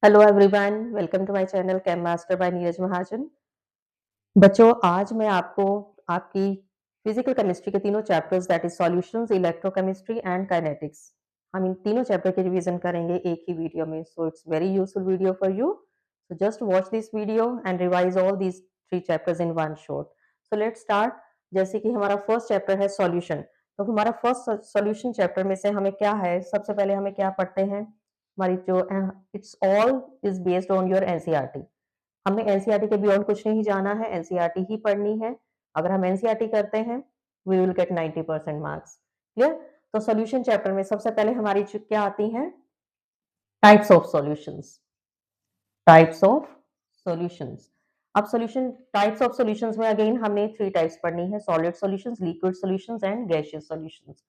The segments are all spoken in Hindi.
Hello everyone, welcome to my channel Chem Master by Neeraj Mahajan. बच्चों, आज मैं आपको आपकी फिजिकल केमिस्ट्री के तीनों chapters that is solutions, electrochemistry and kinetics, हम इन तीनों चैप्टर की रिवीजन करेंगे एक ही वीडियो में। So it's very useful video for you. So just watch this video and revise all these three chapters in one shot. So let's start. जैसे कि हमारा फर्स्ट चैप्टर है सॉल्यूशन, तो हमारा फर्स्ट सॉल्यूशन चैप्टर में से हमें क्या है, सबसे पहले हमें क्या पढ़ते हैं, हमारी जो it's all is based on your NCERT. हमें एनसीईआरटी के बियॉन्ड कुछ नहीं जाना है, एनसीईआरटी ही पढ़नी है। अगर हम एनसीईआरटी करते हैं we will get 90% marks. Clear? तो सॉल्यूशन चैप्टर में सबसे पहले हमारी क्या आती हैं, types of solutions. Types of solutions. अब सॉल्यूशन टाइप्स ऑफ सॉल्यूशंस में अगेन हमने थ्री टाइप्स पढ़नी है, solid solutions, liquid solutions and gaseous solutions.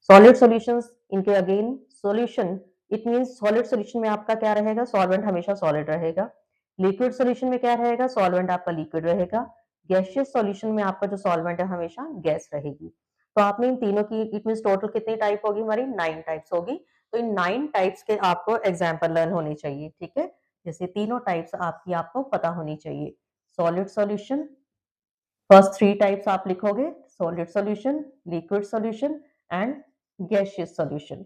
Solid solutions, इनके again solution, it means solid solution में आपका क्या रहेगा, सॉल्वेंट हमेशा सॉलिड रहेगा। लिक्विड सॉल्यूशन में क्या रहेगा, सॉल्वेंट आपका लिक्विड रहेगा। गैसियस सॉल्यूशन में आपका जो सॉल्वेंट है हमेशा गैस रहेगी। तो आपने इन तीनों की, इट मींस टोटल कितनी टाइप होगी हमारी, 9 टाइप्स होगी। तो इन 9 टाइप्स के आपको एग्जांपल लर्न होने चाहिए, ठीक है। जैसे तीनों टाइप्स आपकी आपको पता होनी चाहिए। Solid solution, first three types आप लिखोगे, solid solution, liquid solution and gaseous solution.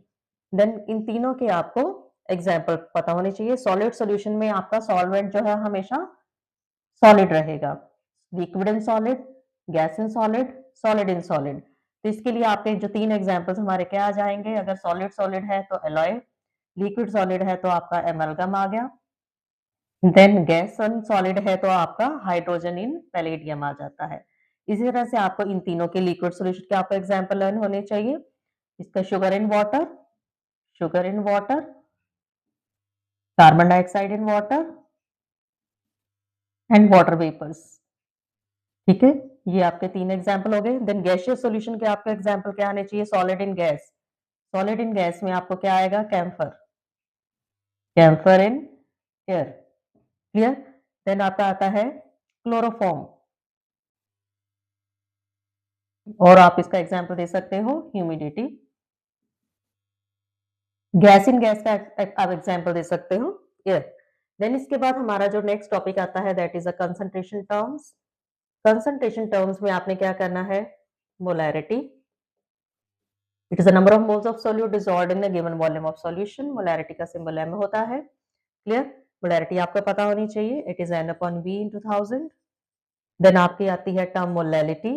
Then इन तीनों के आपको एग्जाम्पल पता होने चाहिए। सॉलिड सॉल्यूशन में आपका सॉल्वेंट जो है हमेशा सॉलिड रहेगा, liquid in solid, gas in solid, solid in solid. तो इसके लिए आपके जो तीन एग्जाम्पल्स हमारे क्या आ जाएंगे, अगर सॉलिड सॉलिड है तो एलॉय, लिक्विड सॉलिड है तो आपका एमलगम आ गया, देन गैस सॉलिड है तो आपका हाइड्रोजन इन पैलेडियम आ जाता है। इसी तरह से आपको इन तीनों के लिक्विड सॉल्यूशन के आपको एग्जांपल लर्न होने चाहिए। इसका sugar in water, sugar in water, carbon dioxide in water and water vapours. ठीक है, ये आपके तीन एग्जांपल हो गए। देन गैसियस सॉल्यूशन के आपके एग्जांपल क्या आने चाहिए, solid in gas, solid in gas में आपको क्या आएगा, camphor, camphor in air. Clear? Then आपका आता है क्लोरोफॉर्म, और आप इसका एग्जांपल दे सकते हो ह्यूमिडिटी। गैस इन गैस का आप एग्जांपल दे सकते हो, एयर। देन इसके बाद हमारा जो नेक्स्ट टॉपिक आता है that is a concentration terms. Concentration terms में आपने क्या करना है, molarity, it is the number of moles of solute dissolved in the given volume of solution. Molarity का सिंबल एम होता है। क्लियर? मोलैरिटी आपको पता होनी चाहिए, it is n upon V in 1000। Then आपकी आती है टर्म मोलैलिटी,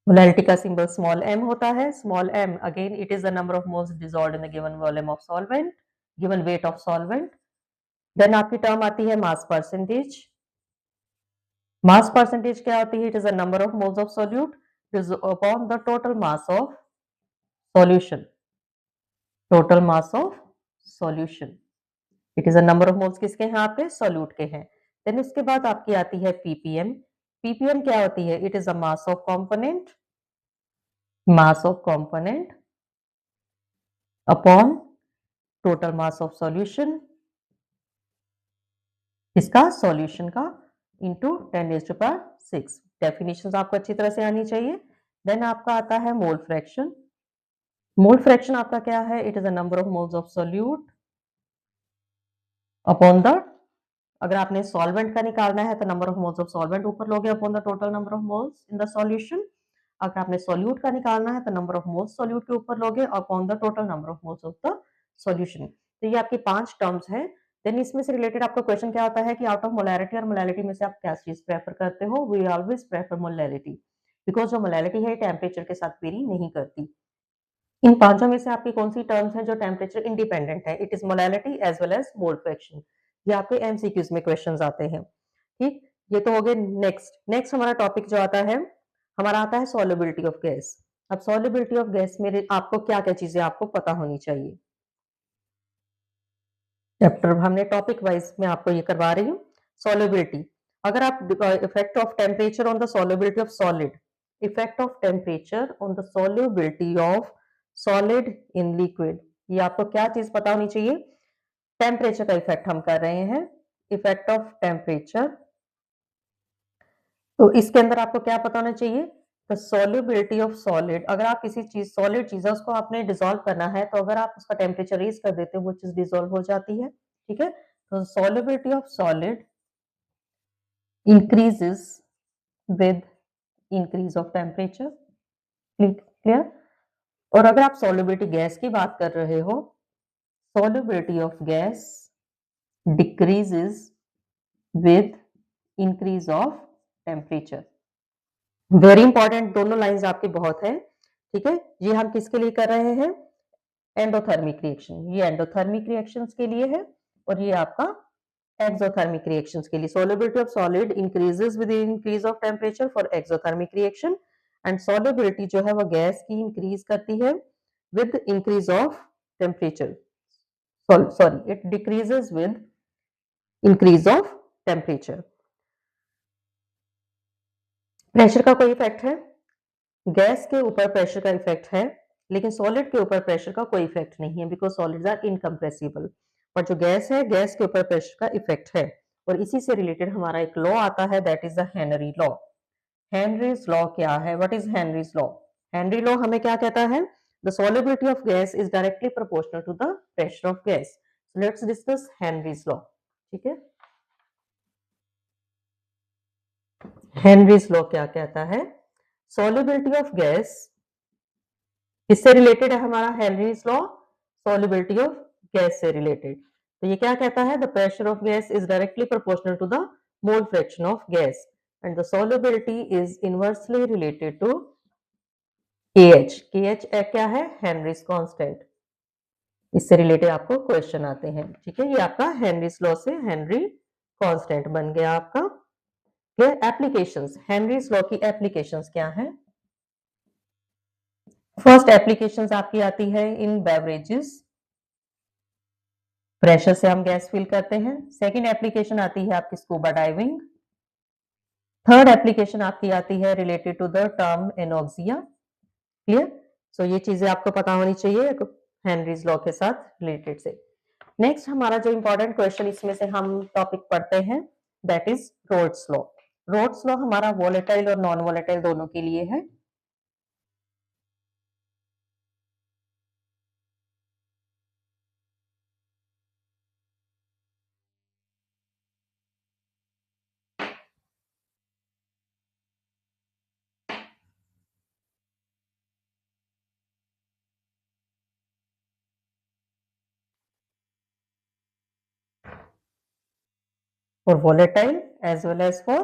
मोलैलिटी का सिंबल स्मॉल m होता है। Small m again it is the number of moles dissolved in the given volume of solvent, given weight of solvent. Then आपकी टर्म आती है मास परसेंटेज। मास परसेंटेज क्या होती है, it is the number of moles of solute upon the total mass of solution, total mass of solution. It is the number of moles किसके हैं, आपके सॉल्यूट के हैं। देन उसके बाद आपकी आती है पीपीएम। पीपीएम क्या होती है, it is a mass of component, mass of component upon total mass of solution, इसका सॉल्यूशन का इंटू 10⁶। डेफिनेशन आपको अच्छी तरह से आनी चाहिए। देन आपका आता है मोल फ्रैक्शन। मोल फ्रैक्शन आपका क्या है, it is the number of moles of solute upon the, अगर आपने सॉल्वेंट का निकालना है तो number of moles of solvent ऊपर लोगे upon the total number of moles in the solution. अगर आपने सॉल्यूट का निकालना है तो नंबर ऑफ मोल्स सॉल्यूट के ऊपर लोगे upon the total number of moles of the solution. तो ये आपकी 5 टर्म्स हैं। देन इसमें से रिलेटेड आपका क्वेश्चन क्या होता है कि आउट ऑफ मोलैरिटी और मोलैलिटी में से आप क्या चीज प्रेफर करते हो, we always prefer molality, because जो मोलैलिटी है टेम्परेचर के साथ वेरी नहीं करती। इन पांचों में से आपकी कौन सी टर्म्स है जो टेम्परेचर इंडिपेंडेंट है, it is molality as well as mole fraction. ये आपके एमसीक्यूज में क्वेश्चंस आते हैं। ठीक, ये तो हो गए। नेक्स्ट नेक्स्ट हमारा टॉपिक जो आता है, हमारा आता है सॉल्युबिलिटी ऑफ गैस। अब सॉल्युबिलिटी ऑफ गैस में आपको क्या क्या चीजें आपको पता होनी चाहिए, चैप्टर हमने टॉपिक वाइज में आपको ये करवा रही हूँ। सॉल्युबिलिटी, अगर आप effect of temperature on the solubility of solid, effect of temperature on the solubility of solid in liquid, ये आपको क्या चीज पता होनी चाहिए, टेम्परेचर का इफेक्ट हम कर रहे हैं, इफेक्ट ऑफ टेम्परेचर। तो इसके अंदर आपको क्या पता होना चाहिए, द सॉल्युबिलिटी ऑफ सॉलिड। अगर आप किसी चीज सॉलिड चीज है उसको आपने डिसॉल्व करना है, तो अगर आप उसका टेम्परेचर रेज कर देते हो वो चीज डिसॉल्व हो जाती है। ठीक है। तो solubility of solid increases with increase of temperature, clear. और अगर आप solubility गैस की बात कर रहे हो, solubility of gas decreases with increase of temperature। Very important, दोनों लाइंस आपकी बहुत है, ठीक है। ये हम किसके लिए कर रहे हैं? एंडोथर्मिक रिएक्शन, ये एंडोथर्मिक रिएक्शंस के लिए है और ये आपका एक्सोथर्मिक रिएक्शंस के लिए। solubility of solid increases with the increase of temperature for exothermic reaction and solubility जो है वो गैस की इंक्रीज करती है with increase of temperature, sorry it decreases with increase of temperature। Pressure का कोई इफेक्ट है? गैस के ऊपर प्रेशर का इफेक्ट है, लेकिन सॉलिड के ऊपर प्रेशर का कोई इफेक्ट नहीं है, बिकॉज सॉलिड्स आर इनकम्प्रेसिबल। पर जो गैस है, गैस के ऊपर प्रेशर का इफेक्ट है। और इसी से रिलेटेड हमारा एक लॉ आता है, that is the Henry law. Henry's law क्या है? What is Henry's law? Henry law हमें क्या कहता है? The solubility of gas is directly proportional to the pressure of gas. Let's discuss Henry's law, ठीक है। हेनरीज लॉ क्या कहता है? सॉलिबिलिटी ऑफ गैस किससे रिलेटेड है हमारा Henry's law? Solubility of gas से रिलेटेड। तो ये क्या कहता है? The pressure of gas is directly proportional to the mole fraction of gas and the solubility is inversely related to KH। KH क्या है? Henry's constant. इससे रिलेटेड आपको क्वेश्चन आते हैं, ठीक है। ये आपका हेनरीज लॉ से हेनरी कांस्टेंट बन गया आपका। क्लियर। एप्लीकेशंस, हेनरीज लॉ की एप्लीकेशंस क्या है? फर्स्ट एप्लीकेशंस आपकी आती है इन बेवरेजेस, प्रेशर से हम गैस फिल करते हैं। सेकंड एप्लीकेशन आती है आपकी स्कूबा डाइविंग। थर्ड एप्लीकेशन आपकी आती है related to the term anoxia. Clear. So ये चीजें आपको पता होनी चाहिए हेनरीज लॉ के साथ रिलेटेड से। नेक्स्ट हमारा जो इंपॉर्टेंट क्वेश्चन इसमें से हम टॉपिक पढ़ते हैं, that is Raoult's law. Raoult's law हमारा वोलेटाइल और नॉन वोलेटाइल दोनों के लिए है। For volatile as well as for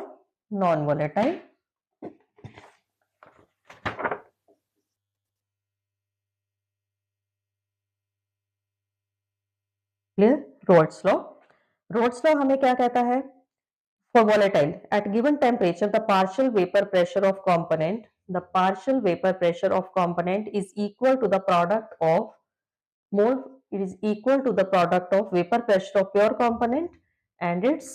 non-volatile। Clear. Raoult's law, Raoult's law हमें क्या कहता है? For volatile, at given temperature, the partial vapor pressure of component is equal to the product of mole. It is equal to the product of vapor pressure of pure component and its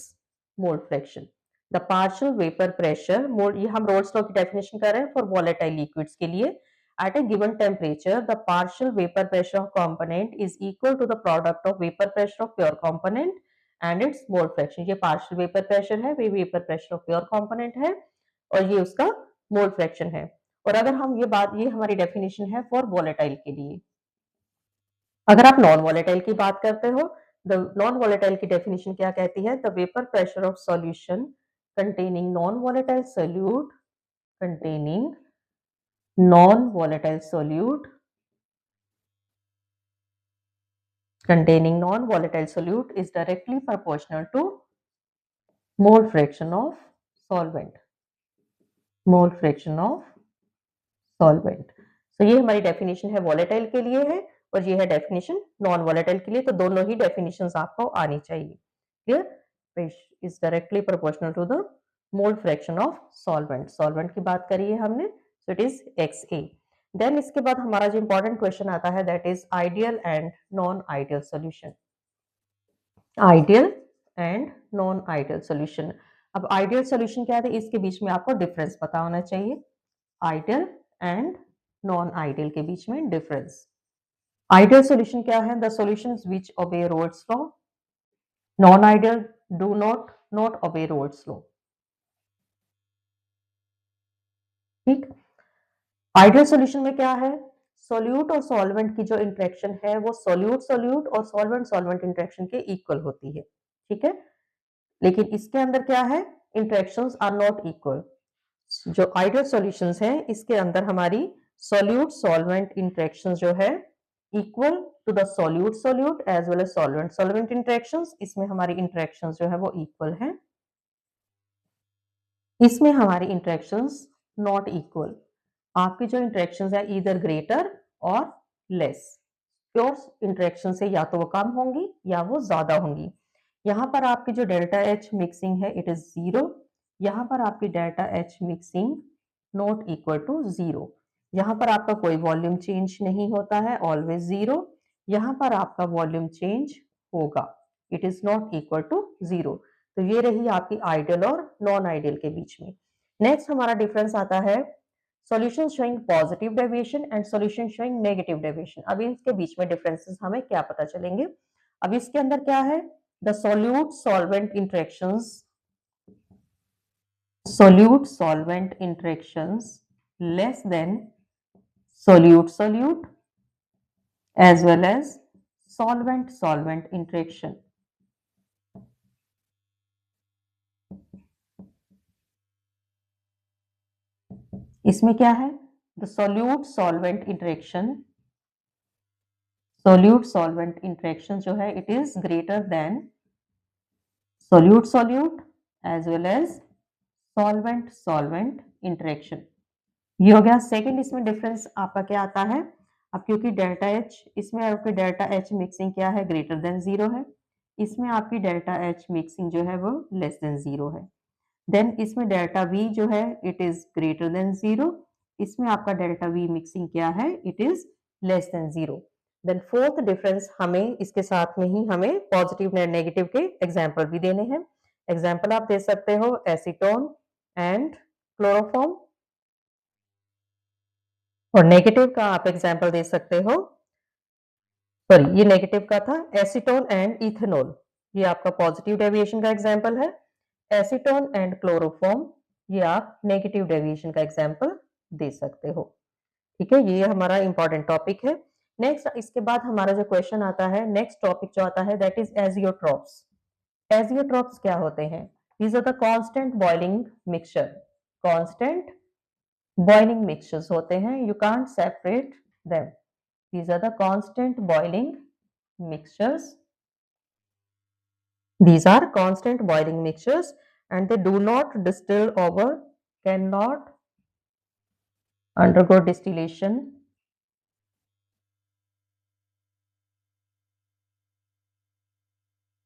mole fraction। The partial vapor pressure mole, ये हम रोड्स लॉ की डेफिनेशन कर रहे हैं फॉर volatile liquids के लिए। At a given temperature, the partial vapor pressure of component is equal to the product of vapor pressure of pure component and its mole fraction। ये partial vapor pressure है, वे vapor pressure of pure component है और ये उसका mole fraction है। और अगर हम ये हमारी डेफिनेशन है फॉर volatile के लिए। अगर आप नॉन वोलेटाइल की बात करते हो, द नॉन वोलेटाइल की डेफिनेशन क्या कहती है? The vapour pressure of solution containing non volatile solute containing non-volatile solute is directly proportional to mole fraction of solvent। तो ये हमारी डेफिनेशन है वोलेटाइल के लिए है और ये है डेफिनेशन नॉन वोलेटाइल के लिए। तो दोनों ही डेफिनेशंस आपको आनी चाहिए। Clear. Is directly proportional to the mole fraction of solvent की बात करिए हमने, so it is XA। Then इसके बाद हमारा जो इंपॉर्टेंट क्वेश्चन आता है that is ideal and non ideal solution. Ideal and non ideal solution. अब आइडियल सॉल्यूशन क्या है? इसके बीच में आपको डिफरेंस पता होना चाहिए, आइडियल एंड नॉन आइडियल के बीच में डिफरेंस। आइडियल सॉल्यूशन क्या है? The solutions which obey Raoult's law. Non ideal do not obey Raoult's law. ठीक। आइडियल सॉल्यूशन में क्या है? सोल्यूट और सॉल्वेंट की जो इंटरेक्शन है वो सोल्यूट सोल्यूट और सॉल्वेंट सॉल्वेंट इंटरेक्शन के इक्वल होती है, ठीक है। लेकिन इसके अंदर क्या है, इंटरेक्शंस आर नॉट इक्वल। जो आइडियल सॉल्यूशंस है इसके अंदर हमारी सोल्यूट सॉल्वेंट इंटरेक्शंस जो है equal to the solute solute as well as solvent solvent interactions, इसमें हमारी इंटरेक्शंस जो है वो इक्वल है। इसमें हमारी इंटरेक्शंस नॉट इक्वल, आपकी जो इंटरेक्शंस है इधर ग्रेटर और लेस, प्योर इंटरेक्शन से या तो वो कम होंगी या वो ज्यादा होंगी। यहाँ पर आपकी जो डेल्टा एच मिक्सिंग है इट इज 0, यहाँ पर आपकी delta H mixing not equal to 0। यहाँ पर आपका कोई वॉल्यूम चेंज नहीं होता है, ऑलवेज 0। यहाँ पर आपका वॉल्यूम चेंज होगा, it is not equal to 0। तो ये रही आपकी आइडियल और नॉन आइडियल के बीच में। नेक्स्ट हमारा डिफरेंस आता है solution showing positive deviation and solution showing negative deviation. अभी इसके बीच में डिफरेंसेस हमें क्या पता चलेंगे। अब इसके अंदर क्या है, the solute solvent interactions, solute solvent interactions less than solute solute as well as solvent solvent interaction। इसमें क्या है, द solute solvent interaction जो है it is greater than solute solute as well as solvent solvent interaction। ये हो गया सेकंड। इसमें डिफरेंस आपका क्या आता है, अब क्योंकि डेल्टा एच, इसमें आपकी डेल्टा एच मिक्सिंग क्या है, ग्रेटर देन 0 है, इसमें आपकी डेल्टा एच मिक्सिंग जो है वो लेस देन 0 है। देन इसमें डेल्टा वी जो है इट इज ग्रेटर देन 0, इसमें आपका डेल्टा वी मिक्सिंग क्या है, it is less than 0। Then fourth difference, हमें इसके साथ में ही हमें पॉजिटिव नेगेटिव के एग्जाम्पल भी देने हैं। एग्जाम्पल आप दे सकते हो एसीटोन एंड क्लोरोफॉर्म, और नेगेटिव का आप एग्जाम्पल दे सकते हो, सॉरी ये नेगेटिव का था, एसीटोन एंड इथेनॉल, ये आपका पॉजिटिव डेविएशन का एग्जाम्पल है। एसीटोन एंड क्लोरोफॉर्म, ये आप नेगेटिव डेविएशन का एग्जाम्पल दे सकते हो, ठीक है। ये हमारा इंपॉर्टेंट टॉपिक है। नेक्स्ट इसके बाद हमारा जो क्वेश्चन आता है, नेक्स्ट टॉपिक जो आता है दैट इज एजियोट्रॉप्स। एजियोट्रॉप्स क्या होते हैं, these are the constant boiling mixture, constant boiling mixtures होते हैं, you can't separate them, these are the constant boiling mixtures, these are constant boiling mixtures and they do not distill over, cannot undergo distillation,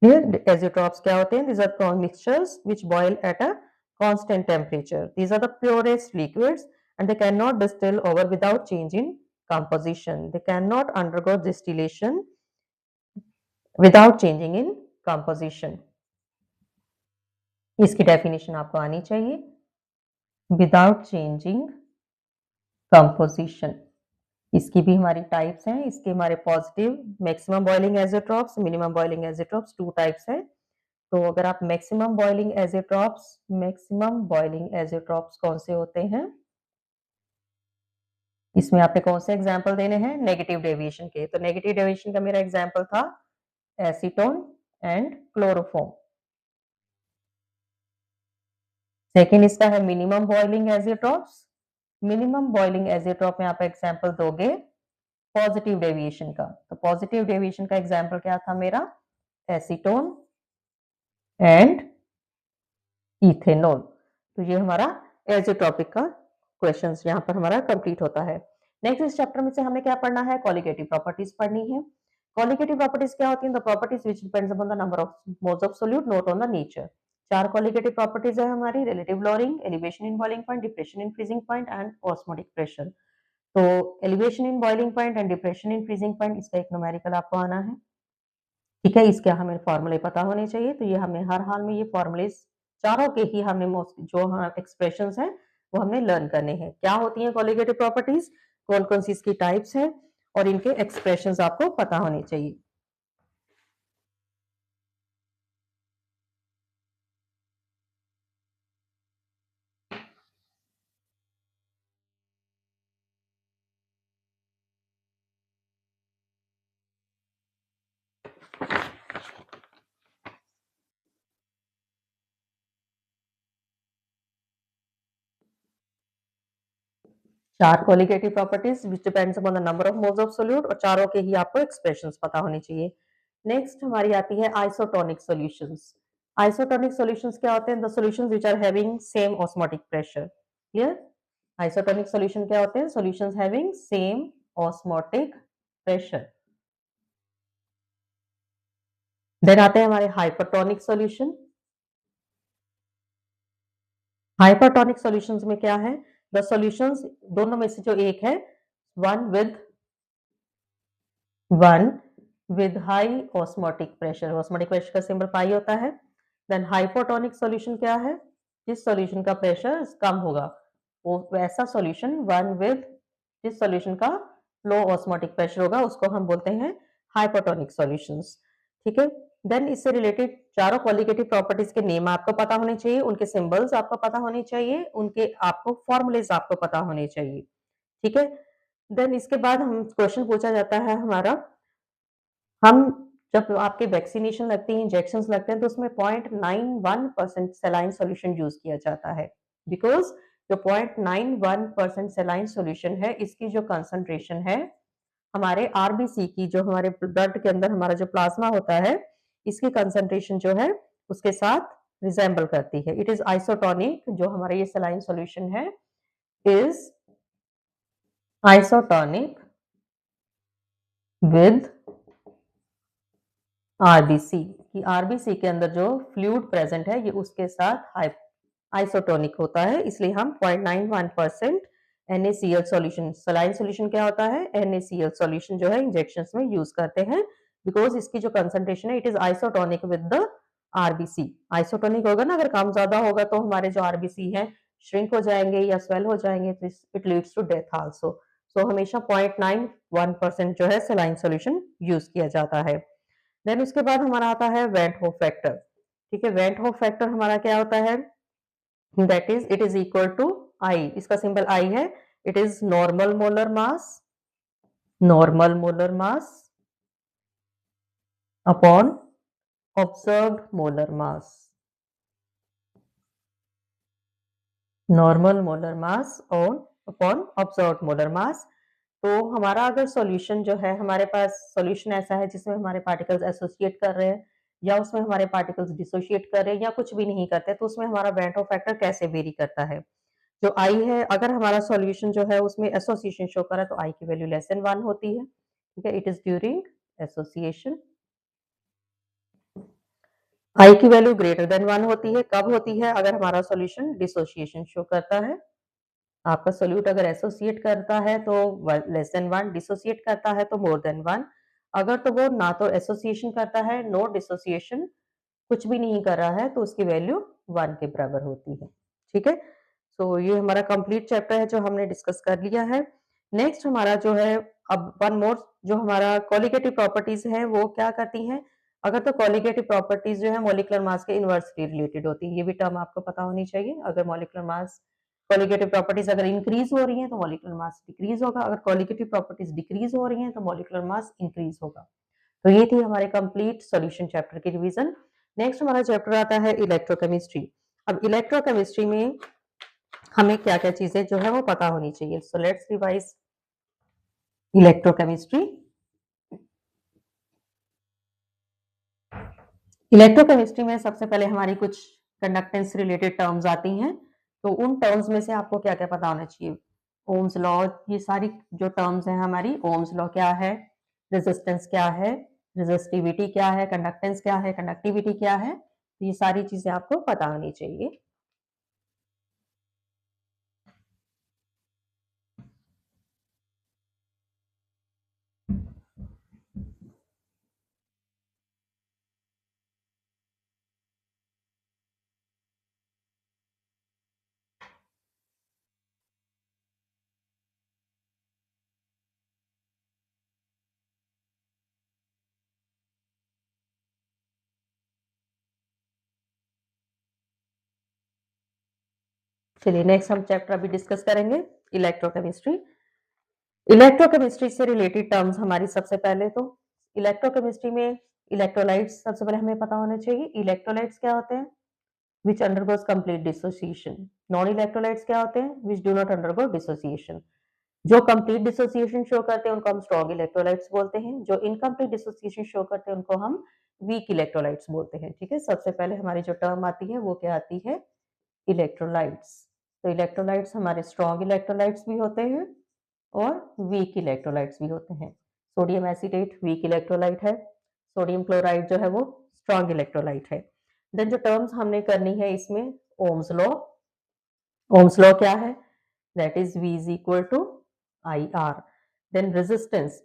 here azeotrophs क्या होते हैं, these are mixtures which boil at a constant temperature, these are the purest liquids and they cannot distill over without change in composition, they cannot undergo distillation without changing in composition। इसकी डेफिनेशन आपको आनी चाहिए, विदाउट चेंजिंग कंपोजिशन। इसकी भी हमारी टाइप्स हैं, इसके हमारे positive maximum boiling azeotropes, minimum boiling azeotropes, two types है। तो अगर आप मैक्सिमम बॉइलिंग एजेट्रॉप्स कौन से होते हैं, इसमें आपने कौन से एग्जाम्पल देने हैं, नेगेटिव डेविएशन के। तो नेगेटिव डेविएशन का मेरा एग्जाम्पल था एसीटोन एंड क्लोरोफॉर्म। सेकेंड इसका है minimum boiling azeotropes, minimum boiling एजेट्रॉप में आप एग्जाम्पल दोगे पॉजिटिव डेविएशन का। तो पॉजिटिव डेविएशन का एग्जाम्पल क्या था मेरा, एसीटोन एंड इथेनॉल। तो ये हमारा एजेट्रॉपिक का क्वेश्चन यहाँ पर हमारा कंप्लीट होता है। नेक्स्ट इस चैप्टर में से हमें क्या पढ़ना है, क्वालिटेटिव प्रॉपर्टीज पढ़नी है। क्वालिटेटिव प्रॉपर्टीज क्या होती है, the properties which depends upon the number of moles of solute not on the nature. चार क्वालिटेटिव प्रॉपर्टीज है हमारी, relative lowering, elevation in boiling point, depression in freezing point and osmotic pressure. तो elevation in boiling point and depression in freezing point, इसका एक न्यूमेरिकल आपको आना है, ठीक है। इसके हमें फॉर्मूले पता होने चाहिए, तो ये हमें हर हाल में ये फॉर्मूले चारों के ही हमने जो एक्सप्रेशंस हैं वो हमने लर्न करने हैं। क्या होती हैं कॉलिगेटिव प्रॉपर्टीज, कौन कौन सी इसकी टाइप्स हैं और इनके एक्सप्रेशंस आपको पता होने चाहिए। 4 qualitative properties which depends upon the number of moles of solute, और चारों के ही आपको expressions पता होनी चाहिए। नेक्स्ट हमारी आती है isotonic solutions। Isotonic solutions क्या होते हैं? The solutions which are having same osmotic pressure। Clear? Isotonic solution क्या होते हैं? Solutions having same osmotic pressure। Then आते हैं हमारे hypertonic solution। Hypertonic solutions में क्या है? The solutions दोनों में से जो एक है, one with high osmotic pressure। osmotic pressure का सिंबल पाई होता है। देन हाइपोटोनिक सॉल्यूशन क्या है? जिस सॉल्यूशन का प्रेशर कम होगा, वो वैसा सॉल्यूशन जिस सॉल्यूशन का लो ऑस्मोटिक प्रेशर होगा उसको हम बोलते हैं हाइपोटोनिक सॉल्यूशंस। ठीक है। देन इससे रिलेटेड चारों क्वालिटेटिव प्रॉपर्टीज के नेम आपको पता होने चाहिए, उनके सिंबल्स आपको पता होने चाहिए, उनके आपको फॉर्मूलेज आपको पता होने चाहिए। ठीक है। देन इसके बाद हम क्वेश्चन पूछा जाता है हमारा, हम जब आपके वैक्सीनेशन लगती है, इंजेक्शंस लगते हैं, तो उसमें 0.91% सलाइन सॉल्यूशन यूज किया जाता है। बिकॉज जो 0.91% सलाइन सॉल्यूशन है, इसकी जो कंसंट्रेशन है हमारे आरबीसी की, जो हमारे ब्लड के अंदर हमारा जो प्लाज्मा होता है, इसकी कंसंट्रेशन जो है उसके साथ रिजेंबल करती है। It is isotonic. जो हमारा ये सलाइन सॉल्यूशन है इज आइसोटोनिक विद आरबीसी, कि आरबीसी के अंदर जो फ्लूइड प्रेजेंट है ये उसके साथ आइसोटोनिक होता है, इसलिए हम 0.91% NaCl सॉल्यूशन, सलाइन सॉल्यूशन क्या होता है? NaCl सॉल्यूशन जो है इंजेक्शंस में यूज करते हैं, बिकॉज इसकी जो कंसंट्रेशन है it is isotonic with the RBC. Isotonic होगा ना, अगर कम ज्यादा होगा तो हमारे जो आरबीसी है श्रिंक हो जाएंगे या स्वेल हो जाएंगे, तो it leads to death also. So हमेशा 0.91% जो है सलाइन सॉल्यूशन यूज किया जाता है। देन उसके बाद हमारा आता है वेंट होफ फैक्टर। ठीक है। वेंट होफ फैक्टर हमारा क्या होता है? That is it is equal to I, इसका सिंबल आई है। It is normal molar mass upon observed molar mass. Normal molar mass और अपॉन ऑब्जर्व्ड मोलर मास। तो हमारा अगर सॉल्यूशन जो है, हमारे पास सॉल्यूशन ऐसा है जिसमें हमारे पार्टिकल्स एसोसिएट कर रहे हैं या उसमें हमारे पार्टिकल्स डिसोशिएट कर रहे हैं या कुछ भी नहीं करते, तो उसमें हमारा वेंट ऑफ फैक्टर कैसे वेरी करता है? जो आई है, अगर हमारा सॉल्यूशन जो है उसमें एसोसिएशन शो कर रहा है तो आई की वैल्यू लेस देन 1 होती है। ठीक है। It is during association. I की वैल्यू ग्रेटर देन 1 होती है। कब होती है? अगर हमारा सॉल्यूशन डिसोशिएशन शो करता है। आपका सोल्यूट अगर एसोसिएट करता है तो लेस देन 1, डिसोसिएट करता है तो मोर देन 1। अगर तो वो ना तो एसोसिएशन करता है, नो डिसोसिएशन, कुछ भी नहीं कर रहा है, तो उसकी वैल्यू 1 के बराबर होती है। ठीक है। सो ये हमारा कंप्लीट चैप्टर है जो हमने डिस्कस कर लिया है। नेक्स्ट हमारा जो है, अब वन मोर, जो हमारा कॉलिगेटिव प्रॉपर्टीज है वो क्या करती हैं? अगर तो कॉलिगेटिव प्रॉपर्टीज जो है मॉलिक्यूलर मास के इनवर्सली रिलेटेड होती है, ये भी टर्म आपको पता होनी चाहिए। अगर मॉलिक्यूलर मास, कॉलिगेटिव प्रॉपर्टीज अगर इंक्रीज हो रही हैं तो मॉलिक्यूलर मास डिक्रीज होगा, अगर कॉलिगेटिव प्रॉपर्टीज डिक्रीज हो रही हैं तो मॉलिक्यूलर मास इंक्रीज होगा। तो ये थी हमारे कंप्लीट सॉल्यूशन चैप्टर की रिवीजन। नेक्स्ट हमारा चैप्टर आता है इलेक्ट्रोकेमिस्ट्री। अब इलेक्ट्रोकेमिस्ट्री में हमें क्या-क्या चीजें जो है वो पता होनी चाहिए। So let's revise electrochemistry. Electrochemistry में सबसे पहले हमारी कुछ कंडक्टेंस रिलेटेड टर्म्स आती हैं, तो उन टर्म्स में से आपको क्या-क्या पता होना चाहिए? ओम्स लॉ, ये सारी जो टर्म्स हैं हमारी, ओम्स लॉ क्या है, रेजिस्टेंस क्या है, रेजिस्टिविटी क्या है, कंडक्टेंस क्या है, कंडक्टिविटी क्या है, तो ये सारी चीजें आपको पता होनी चाहिए। चलिए नेक्स्ट हम चैप्टर अभी डिस्कस करेंगे इलेक्ट्रोकेमिस्ट्री। इलेक्ट्रोकेमिस्ट्री से रिलेटेड टर्म्स हमारी, सबसे पहले तो इलेक्ट्रोकेमिस्ट्री में इलेक्ट्रोलाइट्स सबसे पहले हमें पता होना चाहिए। इलेक्ट्रोलाइट्स क्या होते हैं? which undergoes complete dissociation। Non electrolytes क्या होते हैं? which do not undergo dissociation। जो कंप्लीट डिसोसिएशन शो करते हैं उनको हम स्ट्रॉन्ग इलेक्ट्रोलाइट्स बोलते हैं, जो इनकम्प्लीट डिसोसिएशन शो करते हैं उनको हम वीक इलेक्ट्रोलाइट्स बोलते हैं। ठीक है, सबसे पहले हमारी जो टर्म आती है वो क्या आती है, इलेक्ट्रोलाइट्स। तो इलेक्ट्रोलाइट्स हमारे स्ट्रॉन्ग इलेक्ट्रोलाइट्स भी होते हैं और वीक इलेक्ट्रोलाइट्स भी होते हैं। सोडियम एसीटेट वीक इलेक्ट्रोलाइट है, सोडियम क्लोराइड जो है वो स्ट्रॉन्ग इलेक्ट्रोलाइट है। देन जो टर्म्स हमने करनी है इसमें, ओम्स लॉ। ओम्स लॉ क्या है, that is V is equal to IR। Then resistance,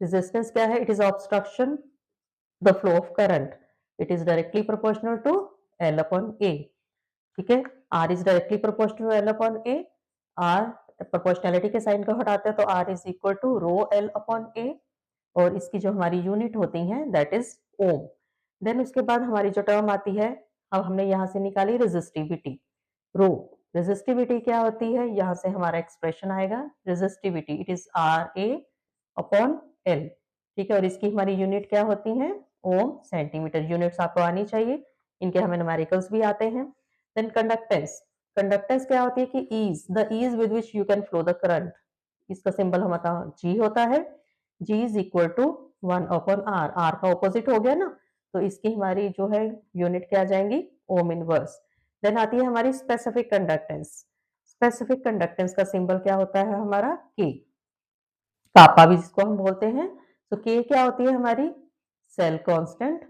resistance क्या है, it is obstruction the flow of current, it is directly proportional to L upon A। ठीक है, R is directly proportional to L upon A। R proportionality के साइन को हटाते हैं तो R is equal to rho L upon A, और इसकी जो हमारी यूनिट होती हैं दैट इज ओम। देन उसके बाद हमारी जो टर्म आती है, अब हमने यहाँ से निकाली रेजिस्टिविटी, रो। रेजिस्टिविटी क्या होती है, यहाँ से हमारा एक्सप्रेशन आएगा, resistivity it is RA upon L। ठीक है, और इसकी हमारी यूनिट क्या होती है, ओम सेंटीमीटर। यूनिट्स आपको आनी चाहिए, इनके हमें न्यूमेरिकल्स भी आते हैं। देन कंडक्टेंस, कंडक्टेंस क्या होती है कि ease, the ease with which you can flow the current, इसका सिंबल हमारा G होता है। G is equal to 1 upon R, R का ऑपोजिट हो गया ना, तो इसकी हमारी जो है यूनिट क्या आ जाएंगी, ओम इनवर्स। देन आती है हमारी स्पेसिफिक कंडक्टेंस। स्पेसिफिक कंडक्टेंस का सिंबल क्या होता है हमारा, K, कापा भी जिसको हम बोलते हैं। तो K क्या होती है हमारी, cell constant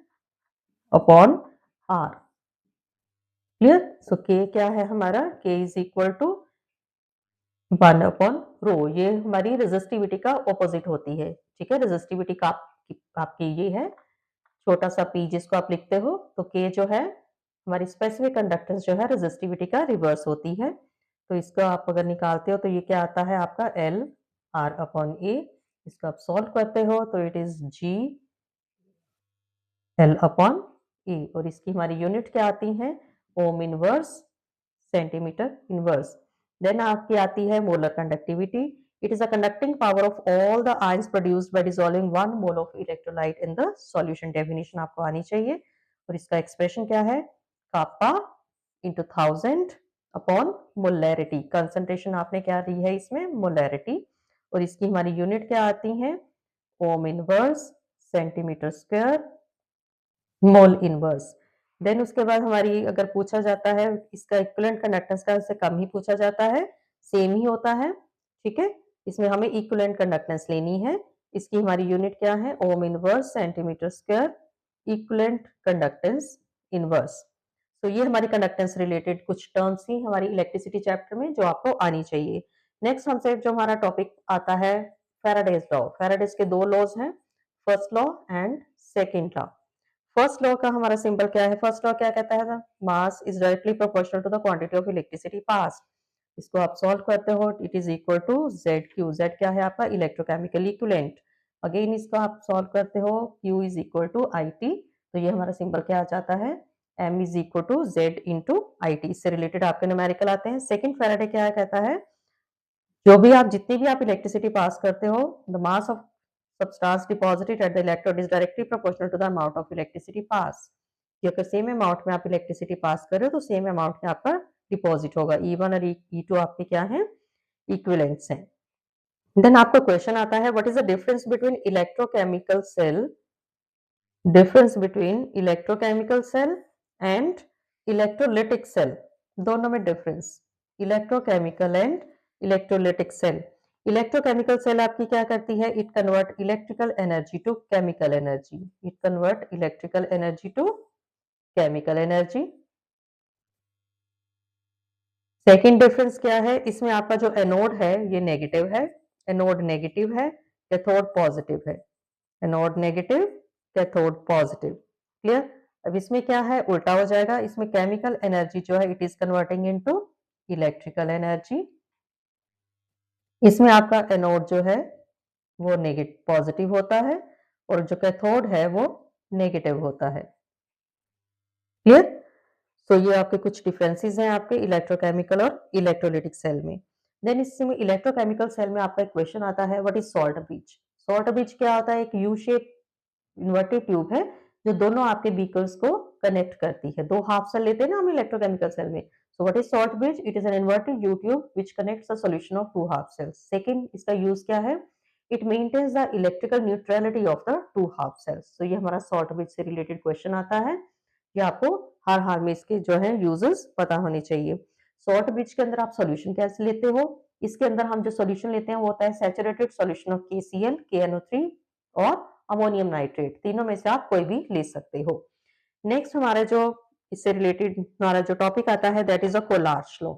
upon R। Clear, so K क्या है हमारा, K is equal to 1 upon rho, ये हमारी रेजिस्टिविटी का ऑपोजिट होती है। ठीक है, रेजिस्टिविटी का आपकी ये है छोटा सा p जिसको आप लिखते हो, तो K जो है हमारी स्पेसिफिक कंडक्टेंस जो है रेजिस्टिविटी का रिवर्स होती है। तो इसको आप अगर निकालते हो तो ये क्या आता है आपका L R अपॉन A। इसको आप सॉल्व करते हो तो it is G L upon A, और इसकी हमारी यूनिट क्या आती है, ohm inverse centimetre inverse. Then आपकी आती है molar conductivity, it is a conducting power of all the ions produced by dissolving 1 mole of electrolyte in the solution. Definition आपको आनी चाहिए, और इसका एक्सप्रेशन क्या है, kappa into 1000 upon molarity. Concentration आपने क्या दी है इसमें, मोलैरिटी, और इसकी हमारी यूनिट क्या आती है, ohm inverse centimetre square mole inverse. Then उसके बाद हमारी अगर पूछा जाता है इसका इक्विवेलेंट कंडक्टेंस का, इससे कम ही पूछा जाता है, सेम ही होता है। ठीक है, इसमें हमें इक्विवेलेंट कंडक्टेंस लेनी है, इसकी हमारी यूनिट क्या है, ohm inverse centimetre square equivalent conductance inverse. तो ये हमारी कंडक्टेंस रिलेटेड कुछ टर्म्स थी हमारी इलेक्ट्रिसिटी चैप्टर में जो आपको आनी चाहिए। नेक्स्ट हमसे जो हमारा टॉपिक आता है, फैराडेज लॉ। फैराडेज के दो लॉज हैं, first law and second law. First law का हमारा सिंबल क्या है, फर्स्ट लॉ क्या कहता है, mass is directly proportional to the quantity of electricity pass. इसको आप सॉल्व करते हो, it is equal to Z Q. Z क्या है आपका, इलेक्ट्रोकेमिकल इक्विवेलेंट। अगेन इसको आप सॉल्व करते हो, Q is equal to I T, तो ये हमारा सिंबल क्या आ जाता है, M is equal to Z into I T. इससे रिलेटेड आपके न्यूमेरिकल आते हैं। सेकंड फैराडे क्या कहता है, जो भी आप जितनी भी आप इलेक्ट्रिसिटी पास करते हो, the mass of substance deposited at the electrode is directly proportional to the amount of electricity pass। कि अगर सेम अमाउंट में आप इलेक्ट्रिसिटी पास कर रहे हो तो सेम अमाउंट में आपका डिपॉजिट होगा। E1 और E2 आपके क्या है, इक्विवेलेंट्स हैं। देन आपका क्वेश्चन आता है, what is the difference between electrochemical cell, difference between electrochemical cell and electrolytic cell, दोनों में difference, electrochemical and electrolytic cell. Electrochemical cell आपकी क्या करती है, it convert electrical energy to chemical energy, it convert electrical energy to chemical energy. Second difference क्या है, इसमें आपका जो एनोड है ये नेगेटिव है, एनोड नेगेटिव है, कैथोड पॉजिटिव है, anode negative cathode positive. Clear, अब इसमें क्या है, उल्टा हो जाएगा, इसमें केमिकल एनर्जी जो है it is converting into electrical energy. इसमें आपका एनोड जो है वो नेगेटिव पॉजिटिव होता है और जो कैथोड है वो नेगेटिव होता है। क्लियर, तो ये आपके कुछ डिफरेंसेस हैं आपके इलेक्ट्रोकेमिकल और इलेक्ट्रोलिटिक सेल में। देन इसमें इलेक्ट्रोकेमिकल सेल में आपका एक क्वेश्चन आता है, what is salt bridge. Salt bridge क्या होता है, एक यू शेप इन्वर्टेड ट्यूब है जो दोनों आपके बीकर्स को कनेक्ट करती है। दो हाफ सेल लेते हैं ना हम इलेक्ट्रोकेमिकल सेल में, So what is salt bridge? It is an inverted U-tube which connects a solution of two half cells. Second, इसका use क्या है? It maintains the electrical neutrality of the two half cells. So ये हमारा salt bridge से related question आता है. ये आपको हर हाल में इसके जो है uses पता होने चाहिए. Salt bridge के अंदर आप solution कैसे लेते हो? इसके अंदर हम जो solution लेते हैं वो होता है saturated solution of KCl, KNO3 और अमोनियम नाइट्रेट. तीनों में से आप कोई भी ले सकते हो. नेक्स्ट हमारा जो इससे रिलेटेड हमारा जो टॉपिक आता है that is a Kohlrausch law.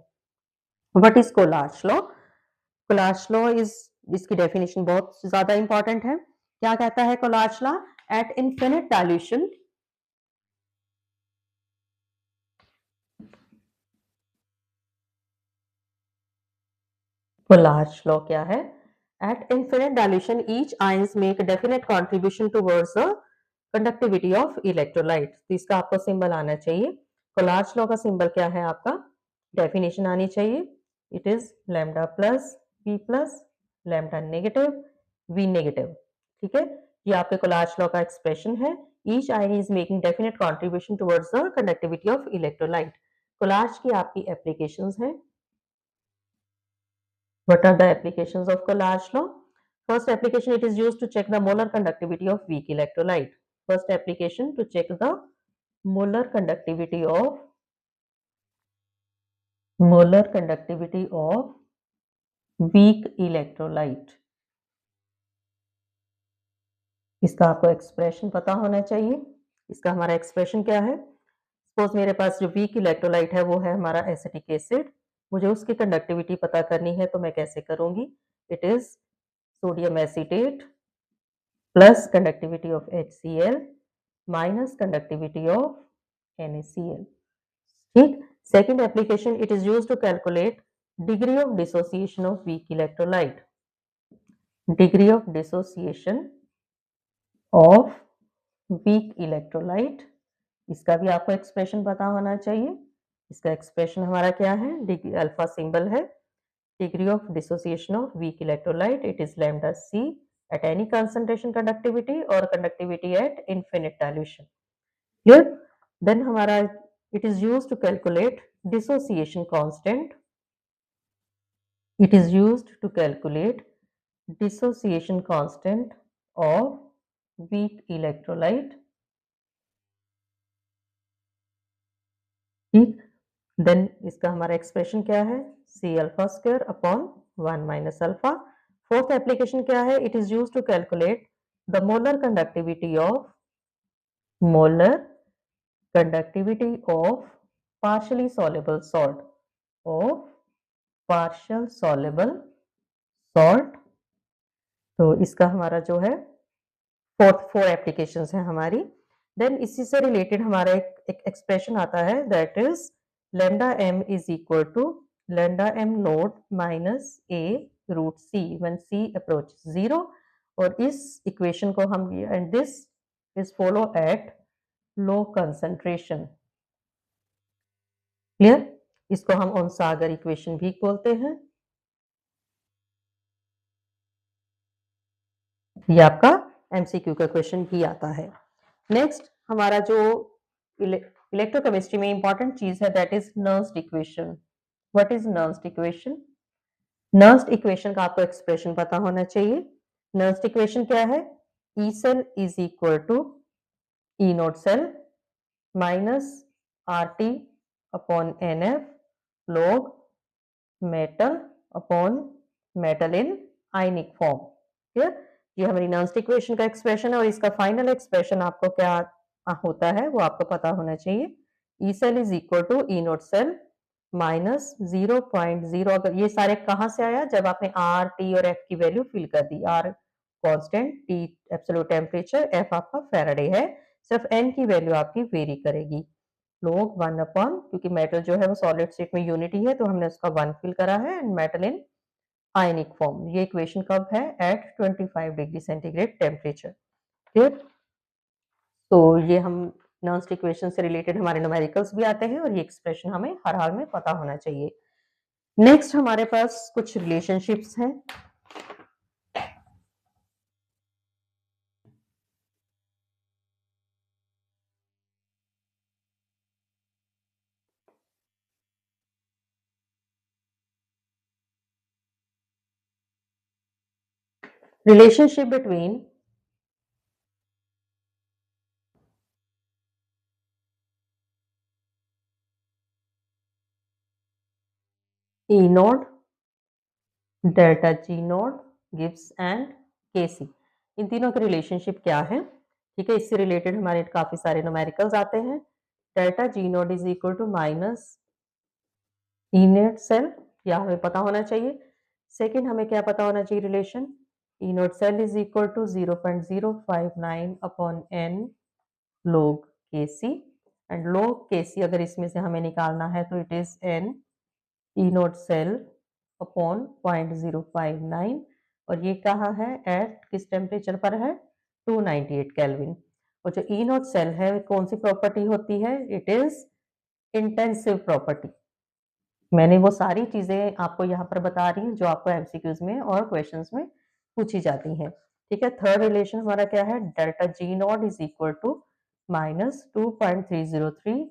What is Kohlrausch law? Kohlrausch law is, इसकी डेफिनेशन बहुत ज्यादा इंपॉर्टेंट है. क्या कहता है Kohlrausch law? At infinite dilution Kohlrausch law क्या है? At infinite dilution each ions make definite contribution towards the conductivity of electrolyte. तो इसका आपको सिंबल आना चाहिए. कोलार्च लॉ का सिंबल क्या है आपका? डेफिनेशन आनी चाहिए. It is lambda plus V plus lambda negative V negative. ठीक है, ये आपके कोलार्च लॉ का एक्सप्रेशन है. Each ion is making definite contribution towards the conductivity of electrolyte. Kohlrausch की आपकी एप्लीकेशंस हैं. What are the applications of Kolarch law? First application, it is used to check the molar conductivity of weak electrolyte. First application, to check the molar conductivity of weak electrolyte. इसका आपको एक्सप्रेशन पता होना चाहिए. इसका हमारा एक्सप्रेशन क्या है? सपोज मेरे पास जो वीक इलेक्ट्रोलाइट है वो है हमारा एसिटिक एसिड. मुझे उसकी कंडक्टिविटी पता करनी है तो मैं कैसे करूंगी? It is sodium acetate plus conductivity of HCl minus conductivity of NaCl. ठीक. Second application, it is used to calculate degree of dissociation of weak electrolyte. Degree of dissociation of weak electrolyte. इसका भी आपको एक्सप्रेशन पता होना चाहिए. इसका एक्सप्रेशन हमारा क्या है? अल्फा सिंबल है. Degree of dissociation of weak electrolyte, it is lambda C at any concentration conductivity or conductivity at infinite dilution. Clear? Then हमारा it is used to calculate dissociation constant. It is used to calculate dissociation constant of weak electrolyte. ठीक. Then इसका हमारा एक्सप्रेशन क्या है? C alpha square upon 1 minus alpha. Fourth application क्या है? It is used to calculate the molar conductivity of partially soluble salt तो इसका हमारा जो है फोर एप्लीकेशंस हैं हमारी. देन इसी से रिलेटेड हमारा एक एक्सप्रेशन आता है that is lambda m is equal to lambda m nought minus a root c when c approach 0. और इस इक्वेशन को हम, and this is follow at low concentration. Clear? इसको हम ओनसागर इक्वेशन भी बोलते हैं. ये आपका एमसीक्यू का क्वेश्चन भी आता है. नेक्स्ट हमारा जो इलेक्ट्रोकेमिस्ट्री में इंपॉर्टेंट चीज है that is nursed equation. What is nursed equation? Nursed equation का आपको एक्सप्रेशन पता होना चाहिए. नर्स्ड इक्वेशन क्या है? E cell is equal to E note cell minus RT upon NF log metal upon metal in ionic form. Clear? ये हमारी नर्स्ड इक्वेशन का एक्सप्रेशन है. और इसका फाइनल एक्सप्रेशन आपको क्या होता है वो आपको पता होना चाहिए. E cell is equal to E note cell minus 0.0. अगर ये सारे कहाँ से आया? जब आपने R, T और F की वैल्यू फिल कर दी. R constant, T absolute temperature, F आपका फैराडे है. सिर्फ N की वैल्यू आपकी वेरी करेगी. लोग 1 अपॉन, क्योंकि मेटल जो है वो सॉलिड स्टेट में यूनिटी है तो हमने उसका 1 फिल करा है. And metal in ionic form. ये इक्वेशन कब है? At 25 degree centigrade temperature. Clear? तो ये हम नर्स्ड इक्वेशन से रिलेटेड हमारे न्यूमेरिकल्स भी आते हैं और ये एक्सप्रेशन हमें हर हाल में पता होना चाहिए. नेक्स्ट हमारे पास कुछ रिलेशनशिप्स हैं. relationship between E node, delta G node, Gibbs and K C. इन तीनों के रिलेशनशिप क्या है? ठीक है, इससे रिलेटेड हमारे काफी सारे न्यूमेरिकल्स आते हैं। Delta G naught is equal to minus E naught cell, या हमें पता होना चाहिए। सेकंड, हमें क्या पता होना चाहिए relation? E naught cell is equal to 0.059 upon n log kc, and log kc अगर इसमें से हमें निकालना है तो it is n E naught cell upon 0.059, और ये कहाँ है? एट किस टेम्परेचर पर है? 298 केल्विन। और जो ई नोड सेल है कौन सी प्रॉपर्टी होती है? It is intensive property. मैंने वो सारी चीजें आपको यहाँ पर बता रही हूँ जो आपको एमसीक्यूज में और क्वेश्चंस में पूछी जाती हैं। ठीक है, थर्ड रिलेशन हमारा क्या है? Delta G naught is equal to minus 2.303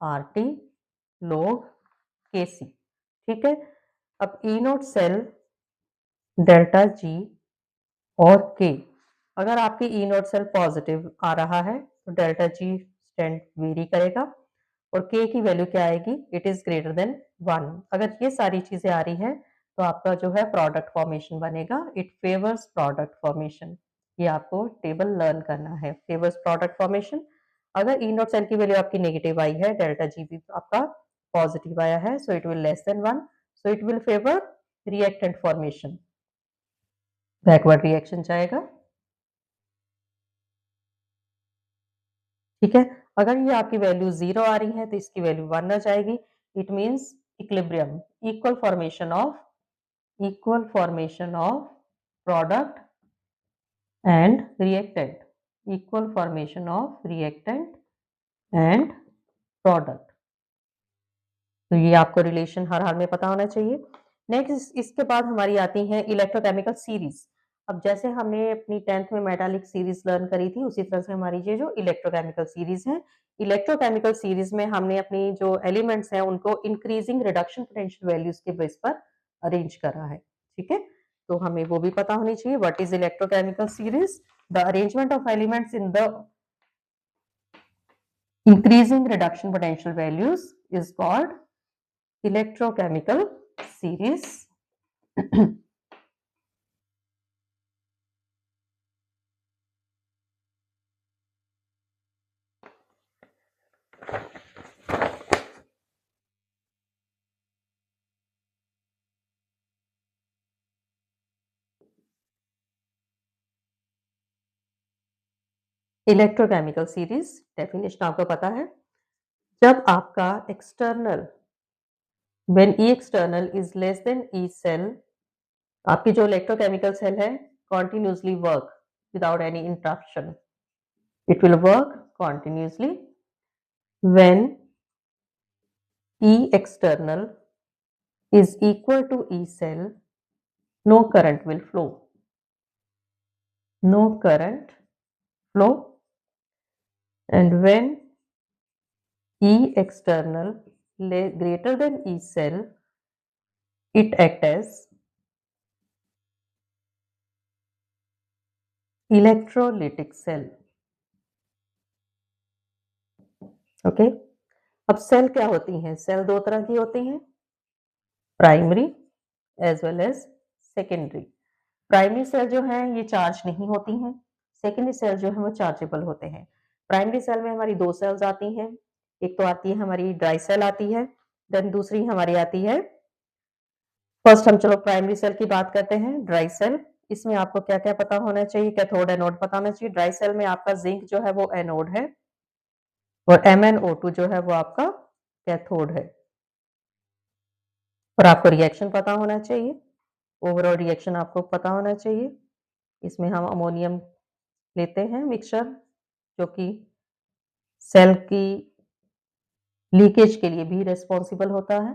R T log K C. ठीक है, अब E note cell delta G और के, अगर आपकी ई नोट सेल पॉजिटिव आ रहा है तो डेल्टा जी स्टैंड वेरी करेगा, और k की वैल्यू क्या आएगी? It is greater than 1। अगर ये सारी चीजें आ रही हैं तो आपका जो है प्रोडक्ट फॉर्मेशन बनेगा। It favours product formation. ये आपको टेबल लर्न करना है, फेवर्स प्रोडक्ट फॉर्मेशन। अगर ई नोट सेल की वैल्यू आपकी नेगेटिव आई है, डेल्टा जी भी आपका पॉजिटिव आया है, so it will less than 1, so it will favour reactant formation, backward reaction जाएगा। ठीक है, अगर ये आपकी वैल्यू 0 आ रही है तो इसकी वैल्यू 1 आ जाएगी। It means equilibrium, equal formation of product and reactant, equal formation of reactant and product. तो ये आपको रिलेशन हर हाल में पता होना चाहिए। नेक्स्ट, इसके बाद हमारी आती है इलेक्ट्रोकेमिकल सीरीज। अब जैसे हमने अपनी 10th में मेटालिक सीरीज लर्न करी थी, उसी तरह से हमारी ये जो इलेक्ट्रोकेमिकल सीरीज है, इलेक्ट्रोकेमिकल सीरीज में हमने अपनी जो एलिमेंट्स हैं उनको इंक्रीजिंग रिडक्शन पोटेंशियल वैल्यूज के बेस पर अरेंज करा है। ठीक है, तो हमें वो भी पता होनी चाहिए। What is electrochemical series? The arrangement of elements in the increasing reduction potential values is called electrochemical series. Electrochemical series definition आपको पता है। जब आपका external, when E external is less than E cell, आपकी जो इलेक्ट्रोकेमिकल सेल है continuously work without any interruption, it will work continuously. When E external is equal to E cell, no current will flow. No current flow. And when E external greater than E cell, it acts as electrolytic cell. Okay, अब सेल क्या होती हैं? सेल दो तरह की होती हैं, primary as well as secondary. Primary cell जो है ये चार्ज नहीं होती हैं, सेकेंडरी सेल जो है वो चार्जेबल होते हैं। प्राइमरी सेल में हमारी दो सेल्स आती हैं, एक तो आती है हमारी ड्राई सेल आती है, देन दूसरी हमारी आती है, फर्स्ट हम चलो प्राइमरी सेल की बात करते हैं, ड्राई सेल। इसमें आपको क्या क्या पता होना चाहिए? कैथोड एनोड पता होना चाहिए। ड्राई सेल में आपका जिंक जो है वो एनोड है, और MnO2 जो है वो आपका कैथोड है। और आपको रिएक्शन पता होना चाहिए, ओवरऑल रिएक्शन आपको पता होना चाहिए। इसमें हम अमोनियम लेते हैं मिक्सचर, जो कि सेल की लीकेज के लिए भी रिस्पॉन्सिबल होता है।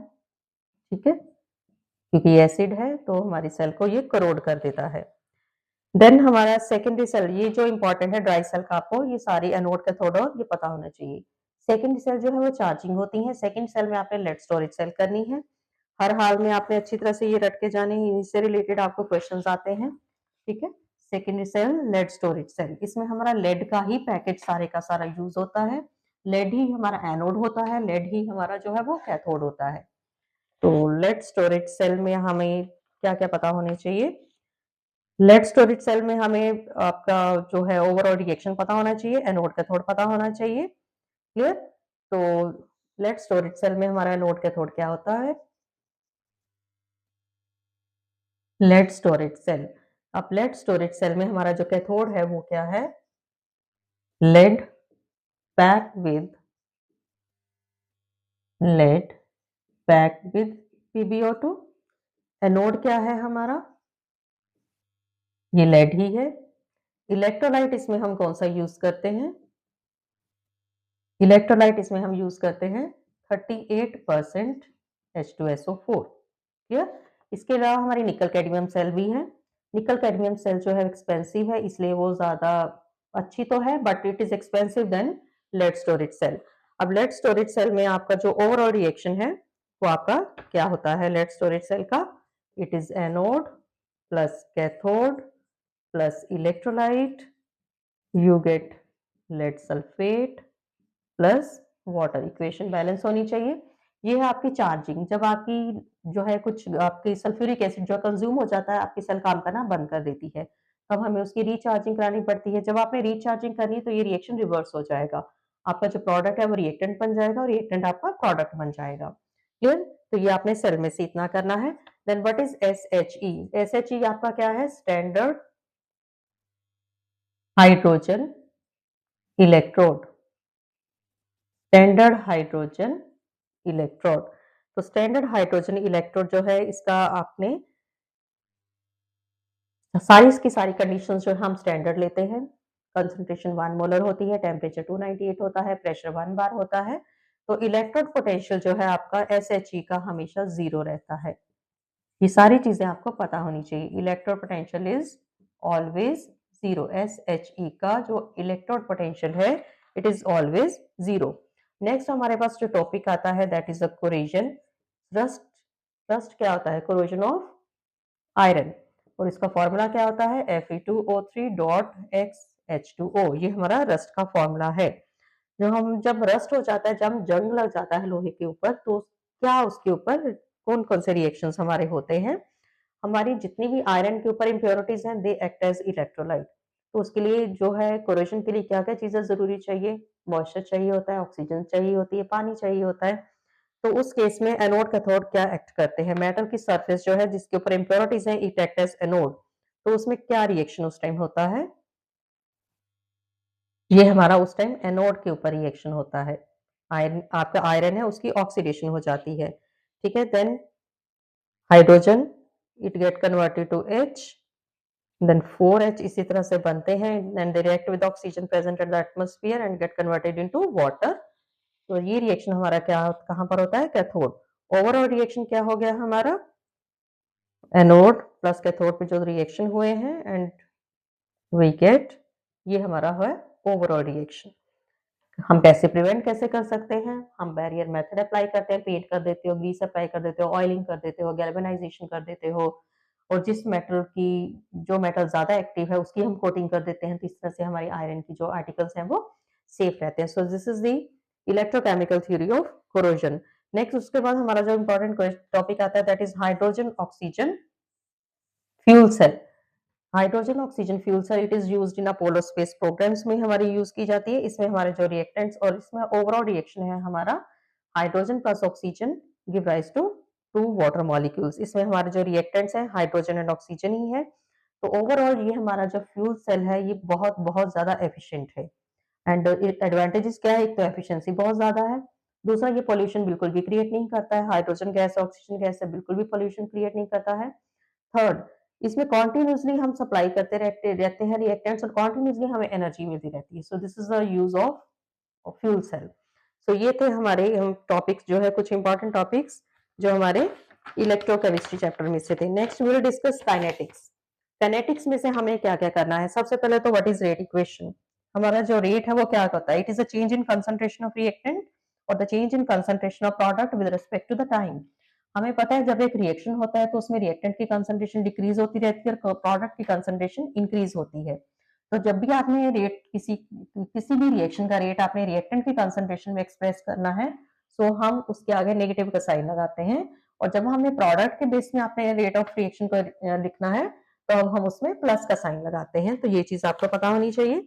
ठीक है, क्योंकि एसिड है तो हमारी सेल को ये करोड कर देता है। देन हमारा सेकेंडरी सेल, ये जो इंपॉर्टेंट है ड्राई सेल का, आपको ये सारी एनोड कैथोड और ये पता होना चाहिए। सेकेंडरी सेल जो है वो चार्जिंग होती है। सेकेंड सेल में आपने लेड स्टोरेज सेल करनी है, हर हाल में आपने अच्छी तरह से ये रट के जाने हैं, इससे रिलेटेड आपको क्वेश्चंस आते हैं। ठीक है, secondary cell lead storage cell, इसमें हमारा लेड का ही पैकेज सारे का सारा यूज होता है, लेड ही हमारा एनोड होता है, लेड ही हमारा जो है वो कैथोड होता है। तो लेड स्टोरेज सेल में हमें क्या क्या पता होने चाहिए? लेड स्टोरेज सेल में हमें आपका जो है ओवरऑल रिएक्शन पता होना चाहिए, एनोड कैथोड पता होना चाहिए। क्लियर? तो लेड स्टोरेज सेल में हमारा एनोड कैथोड क्या होता है? Lead storage cell. अब लेड स्टोरेज सेल में हमारा जो कैथोड है वो क्या है? Lead packed with lead packed with PbO2। Anode क्या है हमारा? ये लेड ही है। इलेक्ट्रोलाइट इसमें हम कौन सा यूज करते हैं? इलेक्ट्रोलाइट इसमें हम यूज करते हैं 38% H2SO4। क्लियर? इसके अलावा हमारी निकल कैडमियम सेल भी है। निकल कैडमियम सेल जो है एक्सपेंसिव है, इसलिए वो ज्यादा अच्छी तो है but it is expensive than lead storage cell. अब लेड स्टोरेज सेल में आपका जो ओवरऑल रिएक्शन है वो आपका क्या होता है लेड स्टोरेज सेल का? It is anode plus cathode plus electrolyte, you get lead sulphate plus water, equation balance होनी चाहिए। ये है आपकी चार्जिंग। जब आपकी जो है कुछ आपकी सल्फ्यूरिक एसिड जो कंज्यूम हो जाता है, आपकी सेल काम करना बंद कर देती है, तब हमें उसकी रिचार्जिंग करानी पड़ती है। जब आपने रिचार्जिंग करनी है तो ये रिएक्शन रिवर्स हो जाएगा, आपका जो प्रोडक्ट है वो रिएक्टेंट बन जाएगा और रिएक्टेंट आपका प्रोडक्ट बन जाएगा। क्लियर? तो ये आपने सेल में से इतना करना है। Then what is SHE? SHE आपका क्या है? Standard hydrogen electrode. Standard hydrogen electrode. तो स्टैंडर्ड हाइड्रोजन इलेक्ट्रोड जो है इसका आपने सारी की सारी कंडीशंस जो हम स्टैंडर्ड लेते हैं। कंसंट्रेशन 1 मोलर होती है, टेम्परेचर 298 होता है, प्रेशर 1 बार होता है। तो इलेक्ट्रोड पोटेंशियल जो है आपका SHE का हमेशा 0 रहता है। ये सारी चीजें आपको पता होनी चाहिए। Electrode potential is always 0। SHE का जो इलेक्ट्रोड पोटेंशियल है इट इज ऑलवेज 0। नेक्स्ट हमारे पास जो टॉपिक आता है that is a corrosion. Rust. Rust क्या होता है? Corrosion of iron. और इसका फॉर्मूला क्या होता है? Fe2O3.XH2O। ये हमारा रस्ट का फॉर्मूला है। जब रस्ट हो जाता है, जब जंग लग जाता है लोहे के ऊपर, तो क्या उसके ऊपर कौन कौन से रिएक्शंस हमारे होते हैं? हमारी जितनी भी आयरन के ऊपर इम्प्योरिटीज हैं दे एक्ट एज इलेक्ट्रोलाइट। तो उसके लिए जो है कोरोजन के लिए क्या क्या चीजें जरूरी चाहिए? मॉइस्चर चाहिए होता है, ऑक्सीजन चाहिए होती है, पानी चाहिए होता है। तो उस केस में एनोड कैथोड क्या एक्ट करते हैं? मेटल की सरफेस जो है जिसके ऊपर इम्प्योरिटीज है इट एक्ट एज एनोड। तो उसमें क्या रिएक्शन उस टाइम होता है? ये हमारा उस टाइम एनोड के ऊपर रिएक्शन होता है। आयरन, आपका आयरन है उसकी ऑक्सीडेशन हो जाती है। ठीक है? Then hydrogen it get converted to H, then 4H इसी तरह से बनते हैं and they react with oxygen present at the atmosphere and get converted into water. तो ये रिएक्शन हमारा क्या कहाँ पर होता है? कैथोड। ओवरऑल रिएक्शन क्या हो गया हमारा? एनोड प्लस कैथोड पे जो रिएक्शन हुए हैं एंड वी गेट, ये हमारा है ओवरऑल रिएक्शन। हम कैसे प्रिवेंट कैसे कर सकते हैं? हम बैरियर मेथड अप्लाई करते हैं, पेंट कर देते हो, ग्रीस अप्लाई कर देते हो, ऑयलिंग कर देते हो, गैल्वेनाइजेशन कर देते हो, और जिस मेटल की जो मेटल ज्यादा एक्टिव है उसकी हम कोटिंग कर देते हैं। तो इस तरह से हमारी आयरन की जो आर्टिकल्स हैं वो सेफ रहते हैं। So this is the electrochemical theory of corrosion. Next उसके बाद हमारा जो इंपॉर्टेंट टॉपिक आता है that is hydrogen oxygen fuel cell. Hydrogen oxygen fuel cell it is used in Apollo space programs में हमारी यूज की जाती है। इसमें हमारे जो रिएक्टेंट्स और इसमें ओवरऑल रिएक्शन है हमारा hydrogen plus oxygen give rise to two water molecules. इसमें हमारे जो रिएक्टेंट्स हैं हाइड्रोजन एंड ऑक्सीजन ही है। तो ओवरऑल ये हमारा जो फ्यूल सेल है ये बहुत बहुत ज्यादा एफिशिएंट है। एंड एडवांटेजेस क्या है? एक तो एफिशिएंसी बहुत ज्यादा है, दूसरा ये पोल्यूशन बिल्कुल भी क्रिएट नहीं करता है। हाइड्रोजन गैस ऑक्सीजन गैस से बिल्कुल भी पोल्यूशन क्रिएट नहीं करता है। थर्ड, इसमें कॉन्टिन्यूसली हम सप्लाई करते रहते हैं रिएक्टेंट्स और कॉन्टिन्यूसली हमें एनर्जी मिलती रहती है। So this is the use of fuel cell. So ये थे हमारे हम टॉपिक्स जो है कुछ इंपॉर्टेंट टॉपिक्स जो हमारे इलेक्ट्रोकेमिस्ट्री चैप्टर में से थे। Next we will discuss kinetics. Kinetics में से हमें क्या क्या करना है? सबसे पहले तो व्हाट इज रेट इक्वेशन। हमारा जो रेट है वो क्या होता है? It is a change in concentration of reactant और the change in concentration of product with respect to the time. हमें पता है जब एक रिएक्शन होता है तो उसमें रिएक्टेंट की कंसंट्रेशन डिक्रीज होती रहती है और प्रोडक्ट की कंसंट्रेशन इंक्रीज होती है। तो जब भी आपने रेट किसी भी रिएक्शन का रेट आपने रिएक्टेंट की कंसंट्रेशन में एक्सप्रेस करना है, सो हम उसके आगे नेगेटिव का साइन लगाते हैं, और जब हमें प्रोडक्ट के बेस में आपने रेट ऑफ रिएक्शन को लिखना है तो अब हम उसमें प्लस का साइन लगाते हैं। तो ये चीज आपको पता होनी चाहिए।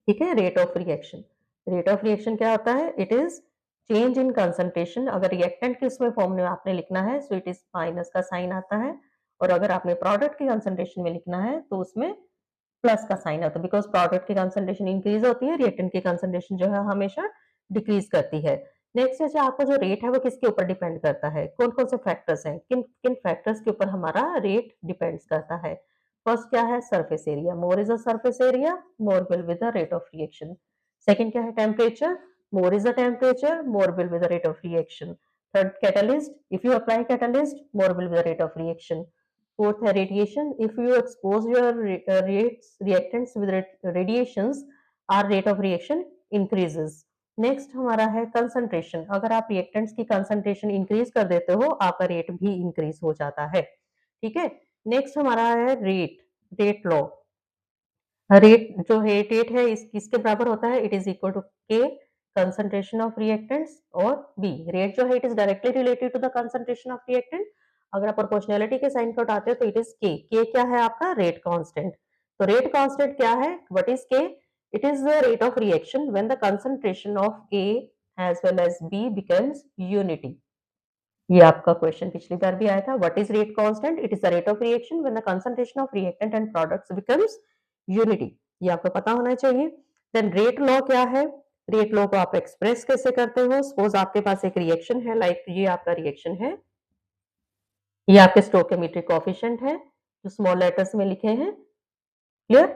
ठीक है, rate of reaction. Rate of reaction क्या होता है? It is change in concentration. अगर रिएक्टेंट के उसमें फॉर्म में आपने लिखना है सो इट इज माइनस का साइन आता है, और अगर आपने प्रोडक्ट की कंसंट्रेशन में लिखना है तो उसमें प्लस का साइन आता है, बिकॉज प्रोडक्ट की कंसंट्रेशन इंक्रीज होती है, रिएक्टेंट की कंसंट्रेशन जो है हमेशा डिक्रीज करती है। नेक्स्ट है जो आपका जो रेट है वो किसके ऊपर डिपेंड करता है, कौन कौन से फैक्टर्स हैं, किन किन फैक्टर्स के ऊपर हमारा रेट डिपेंड्स करता है। फर्स्ट क्या है? Surface area. More is a surface area, more will with the rate of reaction. Second क्या है? Temperature. More is the temperature, more will with the rate of reaction. Third catalyst, if you apply catalyst, more will with the rate of reaction. Fourth है radiation. If you expose your reactants with radiations, our rate of reaction increases. Next हमारा है कंसंट्रेशन। अगर आप रिएक्टेंट्स की कंसंट्रेशन इंक्रीज कर देते हो आपका रेट भी इंक्रीज हो जाता है। ठीक है। नेक्स्ट हमारा है रेट लॉ। रेट जो रेट है इस किसके बराबर होता है? It is equal to K concentration of reactants, और बी रेट जो है it is directly related to the concentration of reactant. अगर आप प्रोपोर्शनैलिटी के साइन को उठाते हो तो इट इज के क्या है आपका? Rate constant. तो रेट कांस्टेंट क्या है? What is K? It is the rate of reaction when the concentration of A as well as B becomes unity. ये आपका क्वेश्चन पिछली बार भी आया था। What is rate constant? It is the rate of reaction when the concentration of reactant and products becomes unity. ये आपको पता होना चाहिए। देन रेट लॉ क्या है? रेट लॉ को आप एक्सप्रेस कैसे करते हो? सपोज आपके पास एक रिएक्शन है, लाइक ये आपका रिएक्शन है, ये आपके स्टोइकियोमेट्रिक कोएफिशिएंट है जो स्मॉल लेटर्स में लिखे हैं। क्लियर?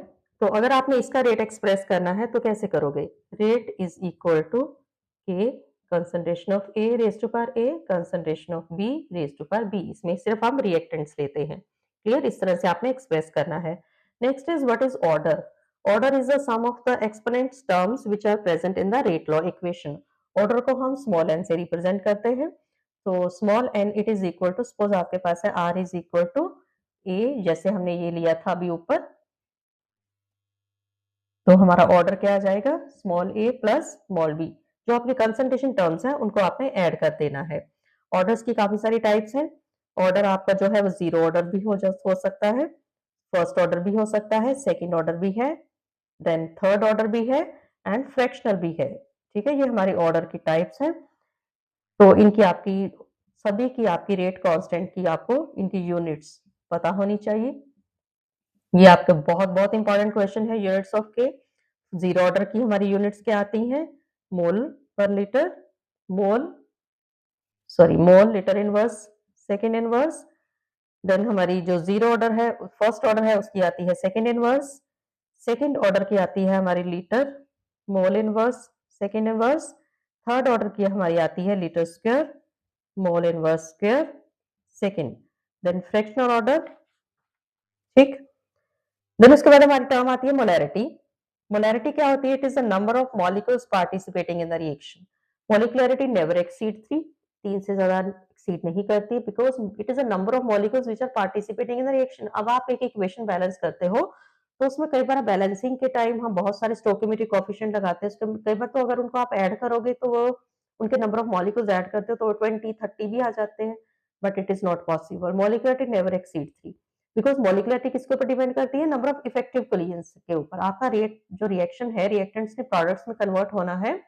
तो अगर आपने इसका रेट एक्सप्रेस करना है तो कैसे करोगे? Rate is equal to K concentration of A raise to power A concentration of B raise to power B. इसमें सिर्फ हम रिएक्टेंट्स लेते हैं। क्लियर? इस तरह से आपने एक्सप्रेस करना है। Next is what is order? Order is the sum of the exponents terms which are present in the rate law equation. Order को हम स्मॉल एन से रिप्रेजेंट करते हैं। तो small n it is equal to, suppose आपके पास है R is equal to A, जैसे हमने ये लिया था अभी ऊपर, तो हमारा ऑर्डर क्या आ जाएगा? स्मॉल ए प्लस स्मॉल बी। जो आपके कंसंट्रेशन टर्म्स हैं उनको आपने ऐड कर देना है। ऑर्डर्स की काफी सारी टाइप्स हैं। ऑर्डर आपका जो है वो जीरो ऑर्डर भी हो सकता है, फर्स्ट ऑर्डर भी हो सकता है, सेकंड ऑर्डर भी है, देन थर्ड ऑर्डर भी है, एंड फ्रैक्शनल भी है। ठीक है, ये हमारी ऑर्डर की टाइप्स हैं। तो इनकी आपकी सभी की आपकी रेट कांस्टेंट की आपको इनकी यूनिट्स पता होनी चाहिए। ये आपका बहुत बहुत इंपॉर्टेंट क्वेश्चन है। Units of K zero order की हमारी यूनिट्स क्या आती हैं? Mole per litre, mole litre inverse, second inverse. Then हमारी जो जीरो ऑर्डर है फर्स्ट ऑर्डर है उसकी आती है सेकेंड इनवर्स। सेकेंड ऑर्डर की आती है हमारी litre, mole inverse, second inverse. Third order की हमारी आती है litre square, mole inverse square, second. Then fractional order. ठीक। देन उसके बाद हमारी टर्म आती है मोलैरिटी। मोलैरिटी क्या होती है? It is the number of molecules participating in the reaction. Molecularity never exceed 3, 3 से ज्यादा एक्सीड नहीं करती, because it is a number of molecules which are participating in the reaction. अब आप एक इक्वेशन बैलेंस करते हो तो उसमें कई बार बैलेंसिंग के टाइम हम बहुत सारे स्टोइकियोमेट्रिक कोएफिशिएंट लगाते हैं, उसके कई बार तो अगर उनको आप ऐड करोगे तो वो उनके नंबर ऑफ मॉलिक्यूल्स ऐड करते हो तो 20 30 भी आ जाते हैं, but it is not possible. Molecularity never exceed 3, because molecularity किसके ऊपर डिपेंड करती है? नंबर ऑफ इफेक्टिव कोलिजन्स के ऊपर। आपका रेट जो रिएक्शन है रिएक्टेंट्स के प्रोडक्ट्स में कन्वर्ट होना है,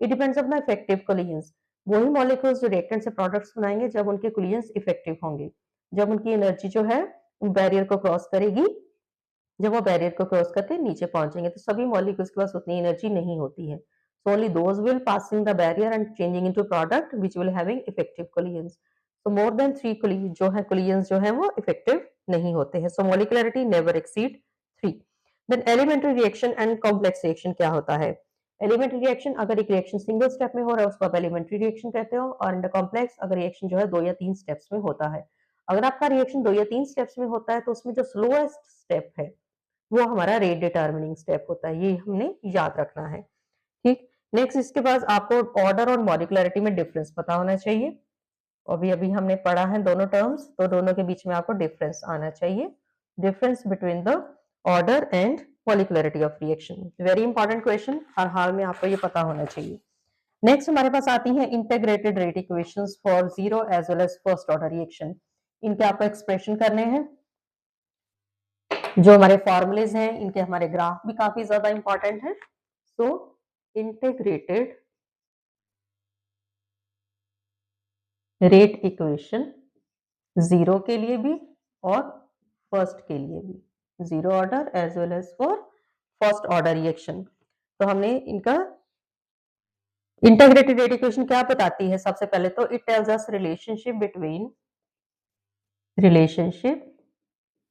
इट डिपेंड्स अपना इफेक्टिव कोलिजन्स। वही मॉलिक्यूल्स जो रिएक्टेंट से प्रोडक्ट्स बनाएंगे जब उनके कोलिजन्स इफेक्टिव होंगे, जब उनकी एनर्जी जो है बैरियर को क्रॉस करेगी, जब वो बैरियर को क्रॉस करके नीचे पहुंचेंगे तो सभी मॉलिक्यूल्स के पास उतनी एनर्जी नहीं होती है। So only those will passing the barrier and changing into product which will having effective collisions. So more than 3 जो है कोलिजन्स जो है वो इफेक्टिव नहीं होते हैं। So molecularity never exceed 3। Then elementary reaction and complex reaction क्या होता है? एलिमेंट्री रिएक्शन, अगर एक रिएक्शन सिंगल स्टेप में हो रहा है उसको आप एलिमेंट्री रिएक्शन कहते हो, और इन कॉम्प्लेक्स अगर रिएक्शन जो है 2 या 3 स्टेप्स में होता है। अगर आपका रिएक्शन 2 या 3 स्टेप्स में होता है तो उसमें जो स्लोएस्ट स्टेप है वो हमारा रेट डिटरमिनिंग स्टेप होता है। ये हमने याद रखना है। ठीक। नेक्स्ट इसके बाद आपको ऑर्डर और मॉलिकुलरिटी में डिफरेंस पता होना चाहिए। अभी अभी हमने पढ़ा है दोनों टर्म्स, तो दोनों के बीच में आपको डिफरेंस आना चाहिए, difference between the order and molecularity of reaction. Very important question, हर हाल में आपको ये पता होना चाहिए। नेक्स्ट हमारे पास आती है integrated rate equations for zero as well as first order reaction. इनके आपको एक्सप्रेशन करने हैं। जो हमारे फॉर्मूलेज हैं इनके हमारे ग्राफ भी काफी ज्यादा इंपॉर्टेंट है। So integrated rate equation zero के लिए भी और फर्स्ट के लिए भी, zero order as well as for first order reaction. तो हमने इनका इंटीग्रेटेड रेट इक्वेशन क्या बताती है? सबसे पहले तो it tells us relationship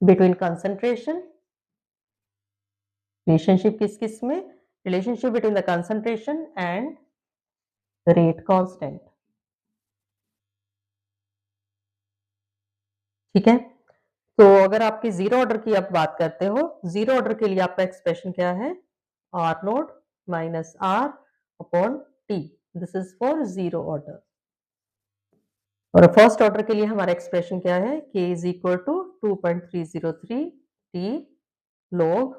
between concentration, relationship किस किस में? Relationship between the concentration and rate constant. ठीक है, तो अगर आपकी जीरो ऑर्डर की आप बात करते हो, जीरो ऑर्डर के लिए आपका एक्सप्रेशन क्या है? R naught minus R upon T, this is for zero order. और फर्स्ट ऑर्डर के लिए हमारा एक्सप्रेशन क्या है? k is equal to 2.303 T log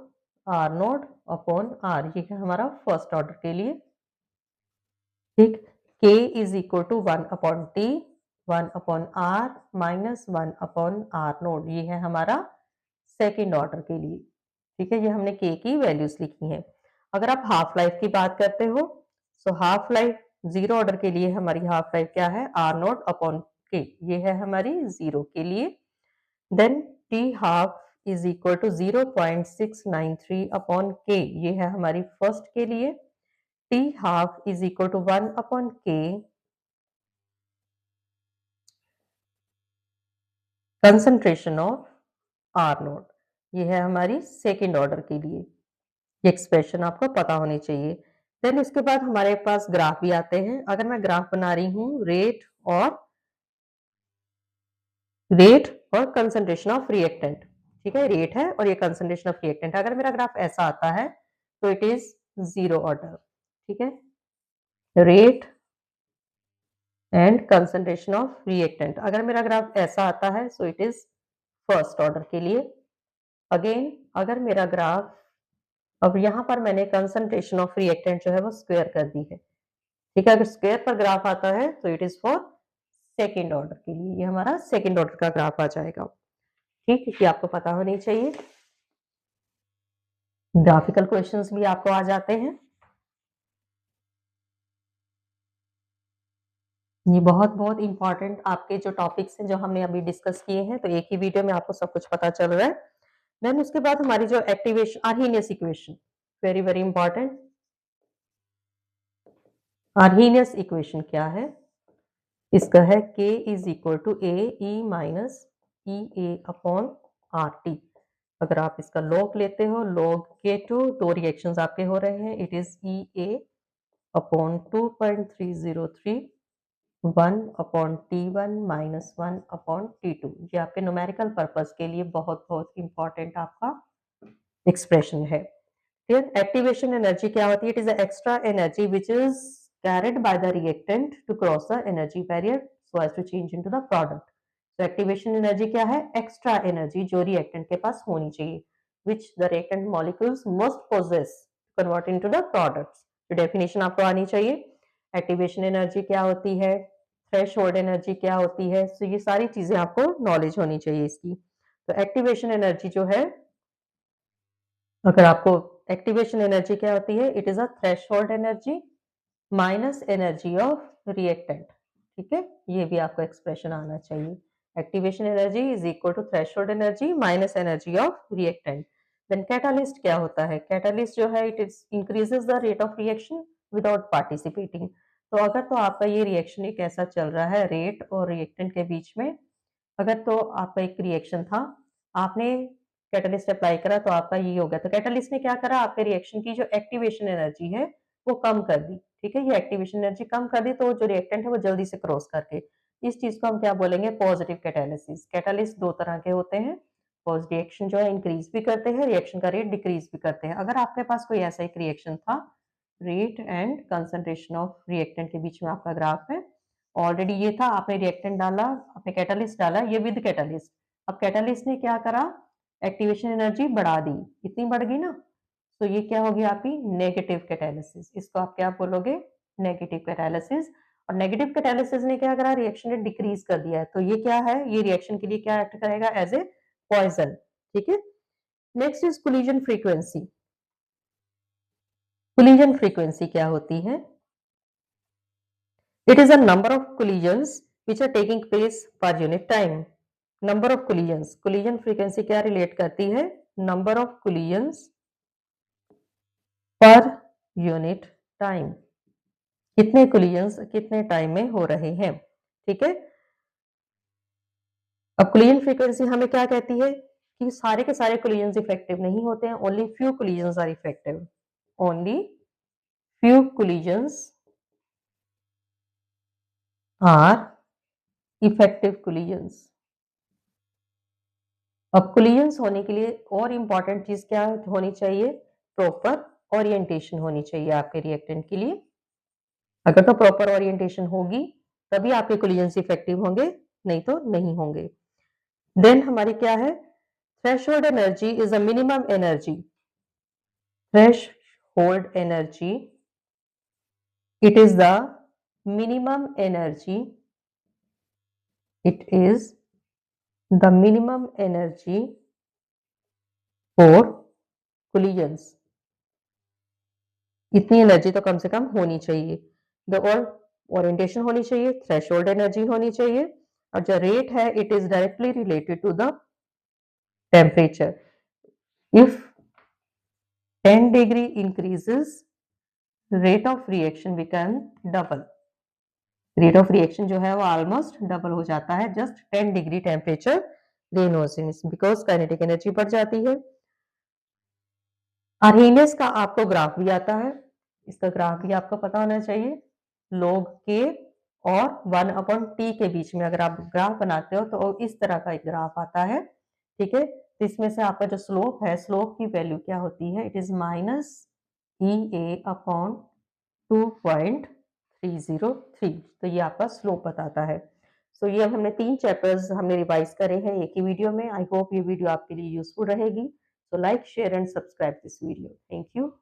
R naught upon R, ये है हमारा फर्स्ट ऑर्डर के लिए। ठीक, k is equal to 1 upon T, 1 upon R minus 1 upon R naught, ये है हमारा सेकेंड ऑर्डर के लिए। ठीक है, ये हमने k की वैल्यूज लिखी हैं। अगर आप हाफ लाइफ की बात करते हो, so half life zero order के लिए हमारी हाफ लाइफ क्या है? आर नोट अपॉन के, ये है हमारी जीरो के लिए। Then T half is equal to 0.693 upon K, ये है हमारी फर्स्ट के लिए। T half is equal to 1 upon K concentration of R naught, ये है हमारी सेकेंड ऑर्डर के लिए। ये एक्सप्रेशन आपको पता होनी चाहिए। देन उसके बाद हमारे पास ग्राफ भी आते हैं। अगर मैं ग्राफ बना रही हूँ रेट और कंसंट्रेशन ऑफ रिएक्टेंट, ठीक है, रेट है और ये कंसंट्रेशन ऑफ रिएक्टेंट है। अगर मेरा ग्राफ ऐसा आता है तो इट इज जीरो ऑर्डर। ठीक है, rate and concentration of reactant. अगर मेरा ग्राफ ऐसा आता है सो इट इज फर्स्ट ऑर्डर के लिए। अगेन अगर मेरा ग्राफ, अब यहां पर मैंने कंसंट्रेशन ऑफ रिएक्टेंट जो है वो स्क्वायर कर दी है। ठीक है, अगर स्क्वायर पर ग्राफ आता है तो it is for second order के लिए, ये हमारा सेकेंड ऑर्डर का ग्राफ आ जाएगा। ठीक है, ये आपको पता होनी चाहिए। ग्राफिकल क्वेश्चंस भी आपको आ जाते हैं। ये बहुत बहुत इंपॉर्टेंट आपके जो टॉपिक्स हैं जो हमने अभी डिस्कस किए हैं, तो एक ही वीडियो में आपको सब कुछ पता चल रहा है। देन उसके बाद हमारी जो activation Arrhenius equation, very very important. Arrhenius equation क्या है? इसका है k is equal to A E minus E A upon R T. अगर आप इसका लॉग लेते हो, लॉग के टू, दो रिएक्शंस आपके हो रहे हैं, it is E A upon 2.303 1 upon T1 minus 1 upon T2। ये आपके न्यूमेरिकल पर्पस के लिए बहुत बहुत इंपॉर्टेंट आपका एक्सप्रेशन है। फिर एक्टिवेशन एनर्जी क्या होती है? It is extra energy which is carried by the reactant to cross the energy barrier so as to change into the product. तो एक्टिवेशन एनर्जी क्या है? एक्स्ट्रा एनर्जी जो रिएक्टेंट के पास होनी चाहिए, which the reactant molecules must possess convert into the products. तो डेफिनेशन आपको आनी चाहिए। एक्टिवेशन एनर्जी क्या होती है, थ्रेशोल्ड एनर्जी क्या होती है, तो ये सारी चीजें आपको नॉलेज होनी चाहिए इसकी। तो एक्टिवेशन एनर्जी जो है, अगर आपको एक्टिवेशन एनर्जी क्या होती है? It is a threshold energy minus energy of reactant. ठीक है, ये भी आपको एक्सप्रेशन आना चाहिए। Activation energy is equal to threshold energy minus energy of reactant. Then catalyst क्या होता है? कैटालिस्ट जो है, it is increases the rate of reaction without participating. तो अगर तो आपका ये रिएक्शन एक ऐसा चल रहा है रेट और रिएक्टेंट के बीच में, अगर तो आपका एक रिएक्शन था, आपने कैटलिस्ट अप्लाई करा तो आपका ये हो गया, तो कैटलिस्ट ने क्या करा? आपके रिएक्शन की जो एक्टिवेशन एनर्जी है वो कम कर दी। ठीक है, ये एक्टिवेशन एनर्जी कम कर दी तो जो रिएक्टेंट है वो जल्दी से क्रॉस करके, इस चीज को हम क्या बोलेंगे? Positive catalysis. कैटालिस्ट दो तरह के होते हैं, पॉजिटिव रिएक्शन जो है इंक्रीज भी करते हैं, रिएक्शन का रेट डिक्रीज भी करते हैं। अगर आपके पास कोई ऐसा एक रिएक्शन था, rate and concentration of reactant के बीच में आपका ग्राफ है, ऑलरेडी ये था, आपने रिएक्टेंट डाला, आपने कैटालिस्ट डाला, ये विद कैटालिस्ट। अब कैटालिस्ट ने क्या करा, एक्टिवेशन एनर्जी बढ़ा दी, कितनी बढ़ गई ना, तो ये क्या होगी आपकी नेगेटिव कैटालिसिस। इसको आप क्या बोलोगे, नेगेटिव कैटालिसिस। और नेगेटिव कैटालिसिस ने क्या करा, रिएक्शन रेट डिक्रीज कर दिया है, तो ये क्या है, ये रिएक्शन के लिए क्या एक्ट करेगा, एज ए पॉइजन। ठीक है। Next is collision frequency. Collision frequency क्या होती है, it is a number of collisions which are taking place per unit time. Number of collisions, collision frequency क्या रिलेट करती है, number of collisions per unit time, कितने collisions कितने टाइम में हो रहे हैं। ठीक है। अब कोलिजन फ्रीक्वेंसी हमें क्या कहती है कि सारे के सारे कोलिजन्स इफेक्टिव नहीं होते हैं, only few collisions are effective, only few collisions are effective collisions. अब कोलिजन्स होने के लिए और इम्पॉर्टेंट चीज क्या होनी चाहिए, प्रॉपर ओरिएंटेशन होनी चाहिए आपके रिएक्टेंट के लिए। अगर तो प्रॉपर ओरिएंटेशन होगी तभी आपके कोलिजन्स इफेक्टिव होंगे, नहीं तो नहीं होंगे। देन हमारी क्या है, threshold energy is a minimum energy, threshold energy it is the minimum energy, it is the minimum energy for collisions। इतनी एनर्जी तो कम से कम होनी चाहिए, और ओरिएंटेशन होनी चाहिए, थ्रेशोल्ड एनर्जी होनी चाहिए, और जो रेट है it is directly related to the temperature. If 10 degree increases, rate of reaction become double, rate of reaction जो है वो ऑलमोस्ट डबल हो जाता है जस्ट 10 डिग्री टेम्परेचर रेनोसिस, बिकॉज काइनेटिक एनर्जी बढ़ जाती है। आर्हेनियस का आपको ग्राफ भी आता है, इसका ग्राफ भी आपको पता होना चाहिए, log k और 1/t के बीच में अगर आप ग्राफ बनाते हो तो इस तरह का एक ग्राफ आता है। ठीक है। तो इसमें से आपका जो स्लोप है, स्लोप की वैल्यू क्या होती है, इट इज -EA/2.303, तो ये आपका स्लोप बताता है। सो ये अब हमने 3 चैप्टर्स हमने रिवाइज करे हैं एक ही वीडियो में। आई होप ये वीडियो आपके लिए यूजफुल रहेगी। So like, share and subscribe this video. Thank you.